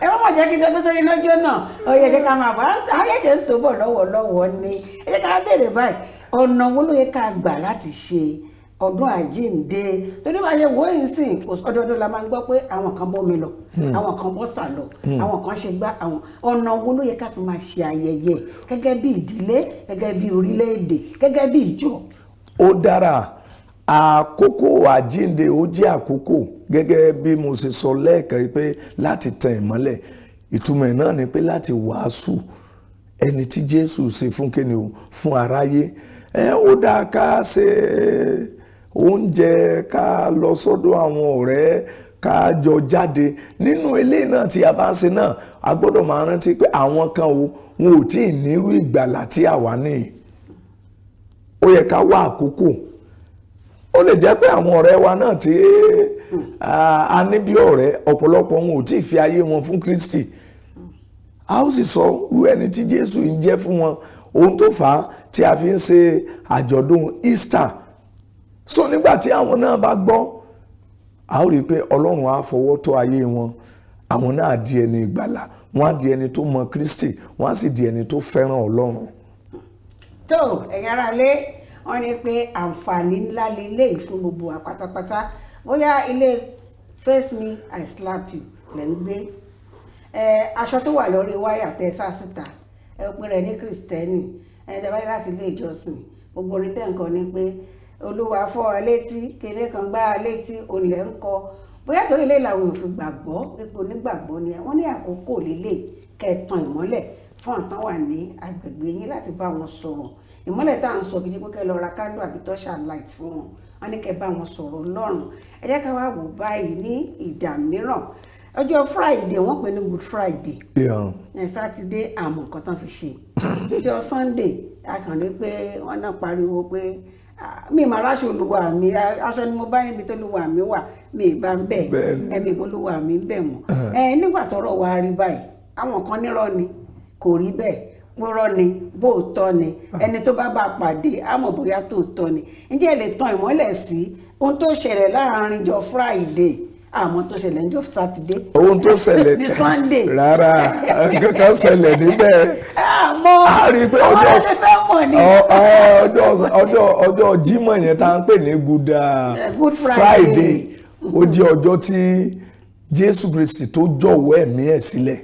Ẹ má mọ̀ jẹ́ kí n tẹ́gbẹ́ sórí lọ́jọ́ náà. Ó yẹ kí ká máa bá àwọn ẹ̀ṣẹ̀ ń tó bọ̀ lọ́wọ́lọ́wọ́ ni. Ẹ jẹ́ ká béèrè báyìí, ọ̀nà wo ló yẹ ká gbà láti ṣe ọdún àjíǹde? Torí bá yẹ wọ́n yìí sìn, ọdọọdún la máa ń gbọ́ pé àwọn kan bọ́mi lọ, àwọn kan bọ́ sà lọ, àwọn kan ṣe gbá àwọn. Ọ̀nà wo ló yẹ ká fi máa ṣe ayẹyẹ gẹ́gẹ́ bí ìdílé, gẹ́gẹ́ bí orílẹ̀-èdè, gẹ́gẹ́ bí ìjọ? Ó dára, àkókò àjíǹde ó jẹ́ àkókò gẹ́gẹ́ bí mo ṣe sọ lẹ́ẹ̀kan pé láti tan ìmọ́lẹ̀. Ìtumọ̀ náà ni pé láti wàásù ẹni tí Jésù ṣe fún kíni o, fún aráyé. Ó dáa ká ṣe oúnjẹ, ká lọ sọ́dọ̀ àwọn ọ̀rẹ́, ká jọ jáde. Nínú ilé náà tí a bá ń ṣe náà, a gbọ́dọ̀ máa rántí pé àwọn kan o, wọn ò tí ì nírú ìgbàlà tí àwa ní. Ó yẹ ká wá àkókò. Ó lè jẹ́ pé àwọn ọ̀rẹ́ wa náà tí a ní bí ọ̀rẹ́, ọ̀pọ̀lọpọ̀ wọn ò tí ì fi ayé wọn fún Kristi. A ó sì sọ irú ẹni tí Jésù ń jẹ́ fún wọn, ohun tó fà á tí a fi ń ṣe àjọ̀dún Easter. So nígbà tí àwọn náà bá gbọ́, a ó rí i pé Ọlọ́run á fọwọ́ tọ́ ayé wọn. Àwọn náà di ẹni ìgbàlà, wọ́n á di ẹni tó mọ Kristi, wọ́n á sì di ẹni tó fẹ́ràn Ọlọ́run. Tó ẹ̀yin ará ilé, wọ́n ní pé àǹfààní ńlá lélẹ́yìí fún gbogbo wa pátápátá. Bóyá ilé face me I slap you lẹ́ ń gbé, aṣọ tó wà lórí wáyà tẹ́ sá síta, ẹ pé rẹ ní Kristẹni, tẹ́ bá yẹ láti ilé ìjọsìn, gbogbo orin tẹ́ ń kọ ní pé Olúwa fọ́ ọ létí, kíní kan gbá ọ létí, olè ń kọ. Bóyá torí ilé làwọn èèyàn fi gbàgbọ́, ipò onígbàgbọ́ ni wọ́n ní àkókò lélẹ̀ kẹtàn ìmọ́lẹ̀ fún àtàn wà ní agbègbè yín láti bá wọn sọ̀rọ̀. Ìmọ́lẹ̀ tá à ń sọ kìí pé kẹ́ lọ ra kándù àbí tọ́ṣà light fún wọn, wọ́n ní kẹ́ bá wọn sọ̀rọ̀ Ọlọ́run. Ẹ jẹ́ ká wá wò báyìí ní ìdá mìíràn. Ọjọ́ Friday wọ́n pè ní Good Friday, Saturday àmọ́ nǹkan tán fi ṣe. Ọjọ́ Sunday a kàn ní pé wọ́n náà pariwo pé mi máa ráṣọ Olúwa mi, aṣọ ni mo bá níbi tó Olúwa mi wà, mi ìbá ń bẹ̀, ẹ̀mí Olúwa mi ń bẹ̀ wọ́n. Nígbà tọ́rọ̀ wa rí báyìí, àwọn kan nírọ́ ni, kò rí bẹ́ẹ̀, púrọ́ ni, bóòtọ́ ni, ẹni tó bá bá pàdé àmọ́ bóyá tòótọ́ ni. Ǹjẹ́ ẹ lè tan ìmọ́lẹ̀ sí ohun tó ṣẹlẹ̀ láàárín ọjọ́ Friday àmọ́ tó ṣẹlẹ̀ ní Saturday, ohun tó ṣẹlẹ̀ ní Sunday? Rárá, kankan ṣẹlẹ̀ níbẹ̀. Àmọ́ a rí i pé ọjọ́ Jímọ̀ yẹn tá à ń pè ní Good Friday, ó jẹ́ ọjọ́ tí Jésù Kristi tó jọ̀wọ́ ẹ̀mí ẹ̀ sílẹ̀.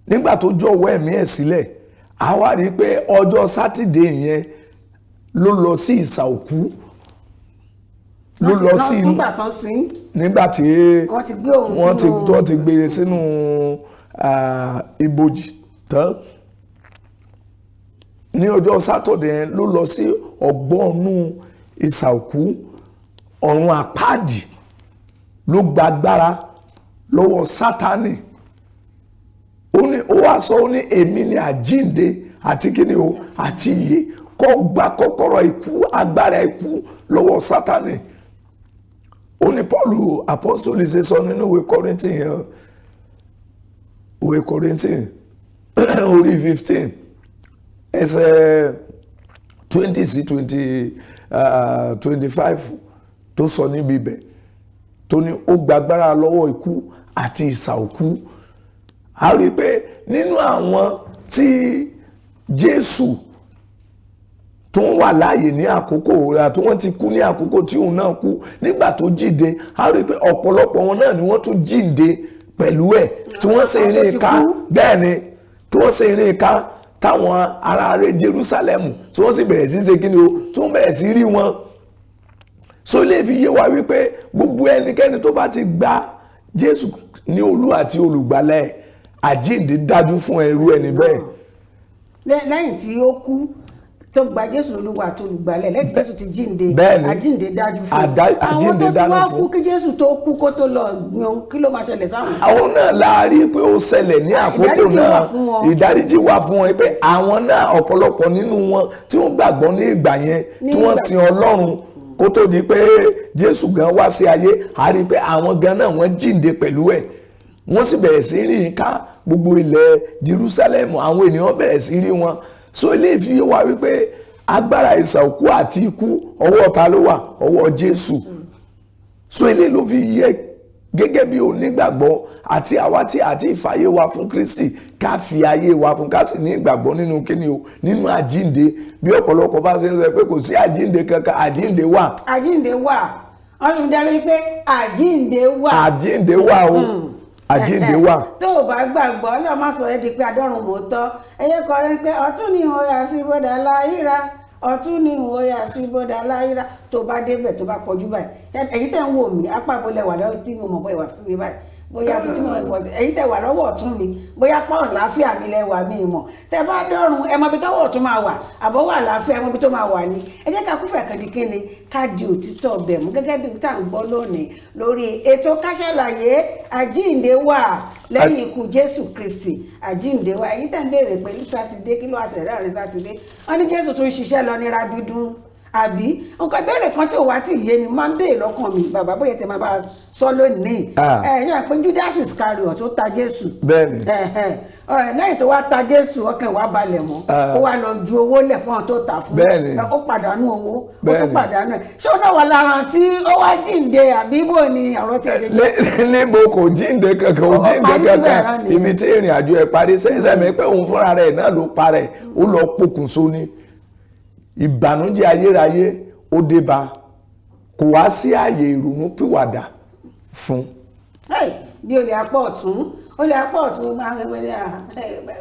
Nígbà tó jọ̀wọ́ ẹ̀mí ẹ̀ sílẹ̀, a wá rí i pé ọjọ́ Sátidé yẹn ló lọ sí ìsà òkú, ló lọ sí nígbà tí wọ́n ti gbé sínú ibojì tán. Ní ọjọ́ Sátọ̀dé yẹn ló lọ sí ọgbọ́nú ìsà òkú, ọ̀run àpáàdì ló gba agbára lọ́wọ́ Sátánì. Ó wá sọ, ó ní èmi ni àjíǹde àti kíni o àti ìyè, kó gba kọ́kọ́rọ́ ikú, agbára ikú lọ́wọ́ Sátánì. Ó ní Paul apọ́sítélì ṣe sọ nínú ìwé Kọ́ríńtì yẹn Ìwé Kọ́ríńtì orí 15 ẹsẹ̀ 20 sí 25 tó sọ níbi ibẹ̀ tó ní ó gbàgbára lọ́wọ́ ikú àti ìsà òkú. A rí i pé nínú àwọn tí Jésù tó ń wà láàyè ní àkókò àti wọ́n ti kú ní àkókò tí òun náà kú, nígbà tó jíǹde a rí i pé ọ̀pọ̀lọpọ̀ wọn náà ni wọ́n tún jíǹde pẹ̀lú ẹ̀ tí wọ́n ṣe eré ká, bẹ́ẹ̀ ni tí wọ́n ṣe eré ká táwọn ará rẹ̀ Jerúsálẹ́mù tí wọ́n sì bẹ̀rẹ̀ sí ṣe kí ni o, tí wọ́n bẹ̀rẹ̀ sí rí wọn. So lè fi yé wa wípé gbogbo ẹnikẹ́ni tó bá ti gba Jésù ní Olúwa àti olùgbàlà ẹ̀, àjíǹde dájú fún ẹrú ẹni bẹ́ẹ̀. Lẹ́yìn tí ó kú tó gba Jésù Olúwa àti olùgbàlà ẹ̀, lẹ́yìn tí Jésù ti jíǹde, àjíǹde dájú fún àwọn tó ti wá kú kí Jésù tó kú kó tó lọ yan, kí ló máa ṣẹlẹ̀ sáwọn? Àwọn náà la rí pé ó ṣẹlẹ̀ ní àkókò náà, ìdáríjì wà fún wọn pé àwọn náà ọ̀pọ̀lọpọ̀ nínú wọn tí wọ́n gbàgbọ́ ní ìgbà yẹn tí wọ́n sin Ọlọ́run kó tó di pé Jésù gan wá sí ayé, a rí pé àwọn gan náà wọ́n jíǹde pẹ̀lú ẹ̀. Wọ́n sì bẹ̀rẹ̀ sí rí ká gbogbo ilẹ̀ Jerúsálẹ́mù, àwọn ènìyàn bẹ̀rẹ̀ sí rí wọn. So ilé ìfi wá wípé agbára ìsà òkú àti ikú ọwọ́ ta ló wà? Ọwọ́ Jésù. So ilé ló fi yẹ gẹ́gẹ́ bí onígbàgbọ́ àti àwa tí àti ìfàyè wa fún Kristi ká fi ayé wa fún, ká sì ní ìgbàgbọ́ nínú kíni o, nínú àjíǹde. Bí ọ̀pọ̀lọpọ̀ bá ṣe ń sọ pé kò sí àjíǹde kankan, àjíǹde wà. Àjíǹde wà. Wọ́n tún dárí pé àjíǹde wà. Àjíǹde wà o. Àjíǹde wà. Tó o bá gbàgbọ́ Ọlọ́run má sọ ẹ́ di pé adọ́run mòótọ́. Ẹyẹ kọrin pé ọ̀tún ni ìhò yà sí bọ́dà láyíra, ọ̀tún ni ìhò yà sí bọ́dà láyíra. Tó o bá débẹ̀ tó bá kọjú báyìí, ẹ̀yin tẹ́ ń wò mí apá ìbọlẹ̀ wà lọ́wọ́ tí mo mọ̀ bọ́ ìwà sí mi báyìí, bóyá bí tí mo wọ̀ ẹ̀yin tẹ́ wà lọ́wọ́ ọ̀tún mi, bóyá pọ́n láfíà mi lẹ́wà mi mọ̀. Tẹ́ bá dọ́run ẹ mọ̀ bí tọ́wọ́ ọ̀tún máa wà, àbọ̀ wà láfíà ẹ mọ̀ bí tó máa wà ní. Ẹ jẹ́ ká kúfẹ̀ kàndínkínni ká di òtítọ́ bẹ̀ mú gẹ́gẹ́ bí tá à ń gbọ́ lónìí lórí ètò Kasalaye. Àjíǹde wà lẹ́yìn ikú Jésù Kristi, àjíǹde wà. Èyí tẹ́ ń béèrè pé ní Sátidé kí ló wá ṣẹlẹ̀ láàrin Sátidé, wọ́n ní Jésù tó ń ṣiṣẹ́ lọ ní Rábídún, àbí nǹkan ìbéèrè kan tí ò wá tí yé mi máa ń béèrè lọ́kàn mi, bàbá bóyá tẹ máa bá sọ lónìí. Yẹn pé Judas Iscariot tó ta Jésù, lẹ́yìn tó wá ta Jésù ọkàn wá balẹ̀ mọ́, ó wá lọ ju owó lẹ̀ fún àwọn tó tà fún, ó pàdánù owó, ó tún pàdánù ẹ̀. Ṣé ó náà wà lára tí ó wá jíǹde àbí bò ní ọ̀rọ̀ tí ẹ ṣe jẹ́? Níbo kò jíǹde kankan, ó jíǹde kankan, ibi tí ìrìn àjò ẹ̀ parí sẹ́sẹ̀ mi pé òun fúnra rẹ̀ náà ló parẹ́, ó lọ pokùnso ni. Ìbànújẹ́ ayérayé ó dé bá, kò wá sí ààyè ìrònú pìwàdà fún. Bí olè apá ọ̀tún máa ń wẹ́wẹ́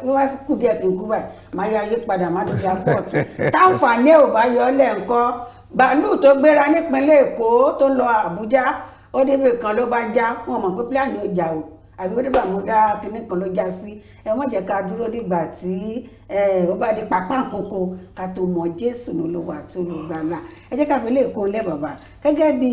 wọ́n wá kú díẹ̀ kí n kú báyìí máa yọ ayé padà má dùn sí apá ọ̀tún. Táǹfààní ò bá yọ ọ́lẹ̀ ńkọ́, bàálù tó gbéra nípínlẹ̀ Èkó tó ń lọ Àbújá ó débi kan ló bá já, wọn mọ̀ pé pílánì ó jà o, àbí wọ́n dé bá mú dá kinní kan ló já sí. Ẹ wọ́n jẹ́ ká dúró dìgbà tí ó bá di pàpà kókó ká tó mọ Jésù Olúwa àti olùgbàlà. Ẹ jẹ́ ká fi lè kún lẹ́ bàbá gẹ́gẹ́ bí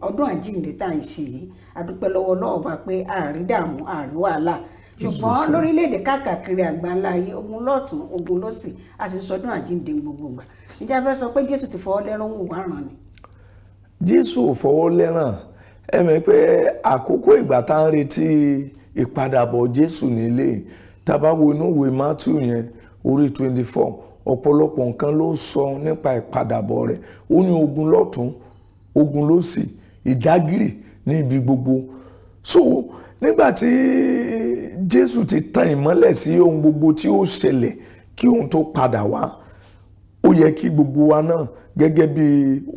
ọdún àjíǹde tá à ń ṣe yìí. A dúpẹ́ lọ́wọ́ Ọlọ́run bá pé àárí dààmú àárí wàhálà, ṣùgbọ́n lórílẹ̀‐èdè káàkiri àgbáńlá ayé ogun lọ́tún ogun lọ́sì a sì sọdún àjíǹde gbogbo gbà. Ǹjẹ́ a fẹ́ sọ pé Jésù ti fọwọ́ lẹ́rán wò wá ràn ni? Jésù ò fọwọ́ lẹ́rán. Ẹ mọ̀ pé àkókò ìgbà tá ń retí ìpadàbọ̀ Jésù nílé, tá bá wo inú ìwé Matthew yẹn orí 24, ọ̀pọ̀lọpọ̀ nǹkan ló sọ nípa ìpadàbọ̀ rẹ̀. Ó ní ogun lọ́tún ogun lósì, ìdágìrì ní ibi gbogbo. So nígbà tí Jésù ti tan ìmọ́lẹ̀ sí ohun gbogbo tí ó ṣẹlẹ̀ kí ohun tó padà wá, ó yẹ kí gbogbo wa náà gẹ́gẹ́ bí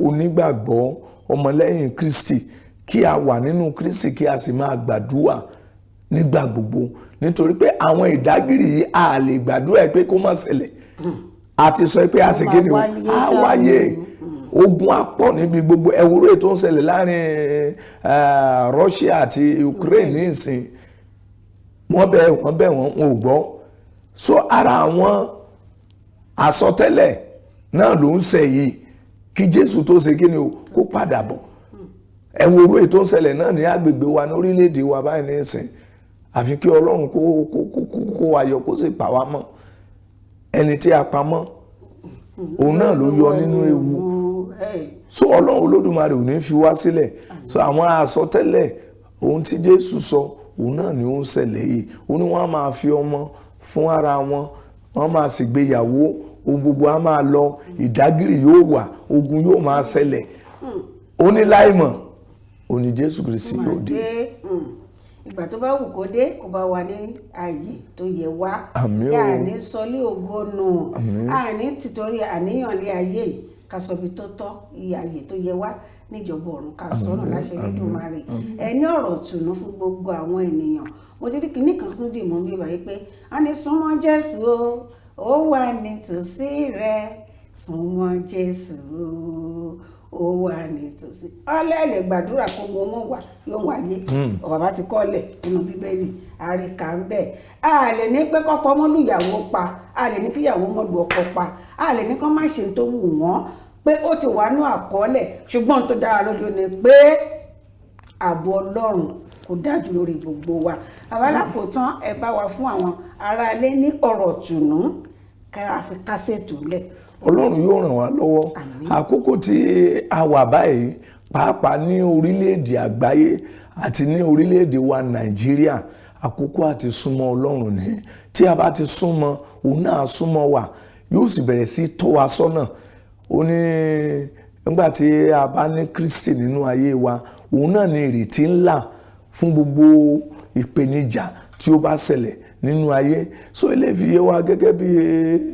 onígbàgbọ́ ọmọlẹ́yìn Kristi kí a wà nínú Kristi kí a sì máa gbàdúrà nígbà gbogbo, nítorí pé àwọn ìdágìrì yìí a lè gbàdúrà pé kó má ṣẹlẹ̀. A ti sọ pé a sì kí ni a wáyé, ogun á pọ̀ níbi gbogbo. Ẹ̀wúrò ètò ń ṣẹlẹ̀ láàrin Russia àti Ukraine ní ìsìn, wọ́n ò gbọ́. So ara àwọn àsọtẹ́lẹ̀ náà ló ń ṣe yìí kí Jésù tó ṣe kí ni o kó padà bọ̀. Ẹ̀wúrò ètò ń ṣẹlẹ̀ náà ní agbègbè wa ní orílẹ̀-èdè wa báyìí ní ìsìn, àfi kí Ọlọ́run kó ayọ̀ kó sì pa wá mọ́. Ẹni tí a pa mọ́ òun náà ló yọ nínú ewu. So Ọlọ́run Olódùmarè ò ní fi wá sílẹ̀. So àwọn àsọtẹ́lẹ̀ ohun tí Jésù sọ òun náà ni ó ń ṣẹlẹ̀ yìí. Ó ní wọ́n á máa fi ọmọ fún ara wọn, wọ́n máa sì gbéyàwó, ohun gbogbo á máa lọ, ìdágìrì yóò wà, ogun yóò máa ṣẹlẹ̀. Ó ní láìmọ̀, ó ní Jésù Kristi yóò dé. Ìgbà tó bá wù kó dé, kó bá wà ní ààyè tó yẹ wá. Àmín o. Yà ní sọlé ògo nù. Àní tìtorí àníyàn lé ayé yìí ká sọ bí tó tọ́ iye ààyè tó yẹ wá níjọba ọ̀run ká sọ̀rọ̀ láṣẹ Elédùmarè. Ẹni ọ̀rọ̀ tùnú fún gbogbo àwọn ènìyàn. Mo ti rí kinní kan tún dì mọ́ bí báyìí pé a ní súnmọ́ Jésù o, ó wà nítòsí rẹ, súnmọ́ Jésù o, ó wà nítòsí. Ọlẹ́lẹ̀ gbàdúrà kó wọn wà yóò wáyé. Bàbá ti kọ́lẹ̀ nínú Bíbélì àríkà ń bẹ̀. A lè ní pé kọ́kọ́ mọ́ lùyàwó pa, a lè ní kíyàwó mọ́ lu ọkọ pa, a lè ní kọ́ má ṣe tó wù wọ́n pé ó ti wà ní àkọọ́lẹ̀, ṣùgbọ́n tó dára lójú ni pé ààbò Ọlọ́run kò dájú lórí gbogbo wa. Àbálákòótán ẹ bá wa fún àwọn aráalé ní ọ̀rọ̀ tùnú ká fi kásẹ̀tù lẹ̀. Ọlọ́run yóò ràn wá lọ́wọ́. Àkókò tí a wà báyìí pàápàá ní orílẹ̀-èdè àgbáyé àti ní orílẹ̀-èdè wa Nàìjíríà, àkókò àti súnmọ́ Ọlọ́run ni. Tí a bá ti súnmọ́, òun náà súnmọ́ wa, yóò sì bẹ̀rẹ̀ sí tọ́ wa sọ́nà. Ó ní nígbà tí a bá ní Kristi nínú ayé wa, òun náà ni ìrètí ńlá fún gbogbo ìpèníjà tí ó bá ṣẹlẹ̀ nínú ayé. So ilé fi yé wa gẹ́gẹ́ bí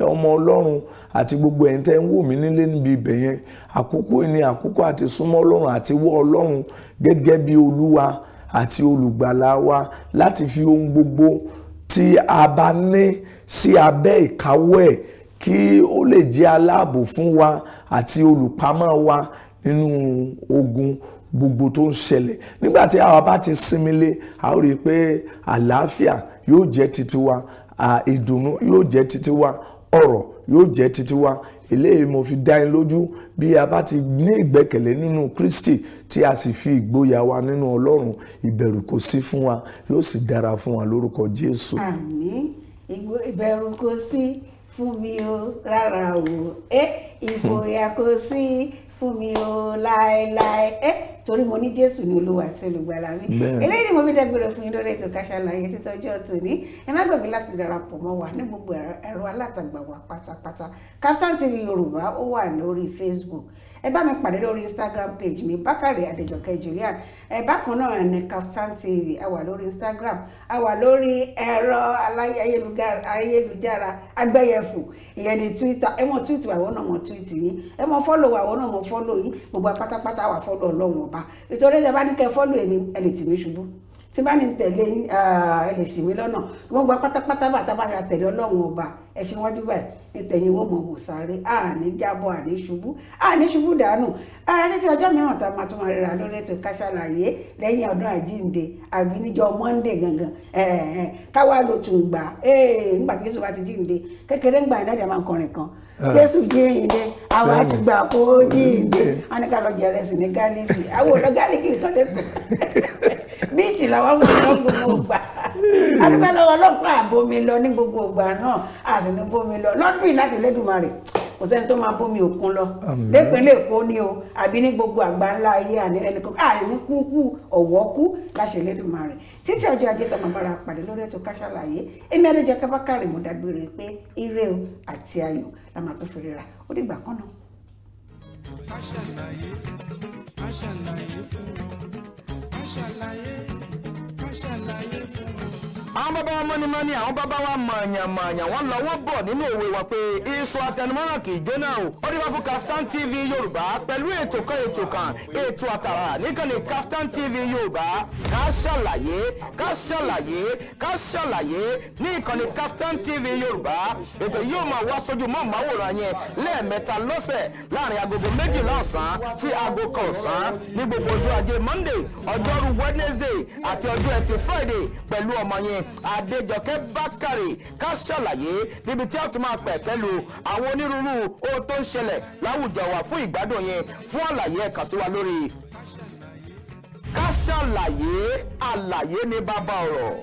ọmọ Ọlọ́run àti gbogbo ẹ̀yin tẹ́ ń wò mí nílé níbi ibẹ̀ yẹn, àkókò yìí ni àkókò àti súnmọ́ Ọlọ́run àti wọ́ Ọlọ́run gẹ́gẹ́ bí Olúwa àti olùgbàlà wa, láti fi ohun gbogbo tí a bá ní sí abẹ́ ìkáwọ́ ẹ̀ kí ó lè jẹ́ aláàbò fún wa àti olùpamọ́ wa nínú ogun gbogbo tó ń ṣẹlẹ̀. Nígbà tí àwa bá ti sinmi lé, a ó rí i pé àlàáfíà yóò jẹ́ titi wa, ìdùnnú yóò jẹ́ titi wa, ọrọ̀ yóò jẹ́ titi wa. Eléyìí mo fi dá yín lójú, bí a bá ti ní ìgbẹ́kẹ̀lé nínú Kristi tí a sì fi ìgboyà wa nínú Ọlọ́run, ìbẹ̀rù kò sí fún wa, yóò sì dára fún wa lórúkọ Jésù. Àmín. Ìbẹ̀rù kò sí fún mi o rárá o, ìfòyà kò sí fún mi o láéláé, torí mo ní Jésù ní Olúwa àti olùgbàlà mi. Eléyìí ni mo fi dágbére fún yín lórí ètò Kasalaye títọ́jọ́ tòní. Ẹ má gbàgbé láti darapọ̀ mọ́ wa ní gbogbo ẹ̀rọ alátagbà wa pátápátá. Kaftan TV Yorùbá ó wà lórí Facebook. Ẹ bá mi pàdé lórí Instagram page mi Bakare Adejoke Julian. Bákan náà ní Kaftan TV a wà lórí Instagram, a wà lórí ẹ̀rọ ayélujára agbẹ́yẹ̀fò, ìyẹn ní Twitter. Ẹ mọ̀ tweet àwọn náà mọ̀ tweet yín, ẹ mọ̀ follow àwọn náà mọ̀ follow yín. Gbogbo pátápátá wà follow Ọlọ́run ọba. Nítorí ẹ bá ní kẹ́ follow èmi, ẹ lè tì mí ṣubú. Tí bá ní tẹ̀lé ẹ lè ṣì mí lọ́nà. Gbogbo pátápátá bá tábà tẹ̀lé Ọlọ́run ọba, ẹ ṣe wájú báyìí ní tẹ̀yìn wọ́n mọ̀ wò sáré, àní jábọ̀, àní ṣubú dànù. Títí ọjọ́ mìíràn tá a máa tún máa ríra lórí ètò Kasalaye lẹ́yìn ọdún àjínde àbí níjọ́ Monday gangan. Káwá ló tún gbà nígbà tí Jésù bá ti jíǹde kékeré ń gbà iná dẹ̀ máa ń kọrin kan. Jésù jíǹde, àwa ti gbà kó jíǹde. Wọ́n ní ká lọ jẹ ìrẹsì ní Gálílì. Àwọn ò lọ Gálílì ìtọ́ lẹ́kọ̀ọ́. Bíìtì làwọn mú lọ gbogbo gbà. Adúgbò lọ́wọ́ ọlọ́pàá àbomi lọ ní gbogbo ìgbà náà, a sì ní bómi lọ. Lọ́dún yìí láti Elédùmarè, kò sẹ́ni tó máa bómi òkun lọ. Lépínlẹ̀ Èkó ni o, àbí ní gbogbo àgbà ńlá ayé ẹnìkan, àní kúkú ọ̀wọ́ kú láṣẹ Elédùmarè. Títí ọjọ́ ajé tó máa bára pàdé lórí ètò Kasalaye, èmi Adejoke Bakare mo dágbére pé ire o àti ayọ̀ la máa tó fi ríra. Ó dìgbà kan náà. Kasalaye, Kasalaye fún wọn. Kasalaye, Kasalaye fún wọn. Àwọn bàbá wa mọ́nimọ́ni, àwọn bàbá wa mọ̀ọ̀yàn wọ́n lọ wọ́n bọ̀ nínú òwe wa pé iṣu atẹnumọ́ràn kì í jóná o. Ó dé wá fún Kaftan TV Yorùbá pẹ̀lú ètò àtàrà níkànnì Kaftan TV Yorùbá. Kasalaye ní ìkànnì Kaftan TV Yorùbá. Ètò yóò máa wá sójú mọ́ màwòrán yẹn lẹ́ẹ̀mẹ́ta lọ́sẹ̀ láàrin agogo 12 ọ̀sán sí aago 1 ọ̀sán ní gbogbo ọjọ́ ajé Monday, ọjọ́rú Wednesday àti ọjọ́ ẹtì Friday pẹ̀lú ọmọ yẹn Adejoke Bakare Kasalaye, níbi tí a ti máa pẹ̀ pẹ̀lú àwọn onírúurú ohun tó ń ṣẹlẹ̀ láwùjọ wa fún ìgbádùn yẹn. Fún àlàyé ẹ kàn sí wa lórí Kasalaye, àlàyé ní bàbá ọ̀rọ̀.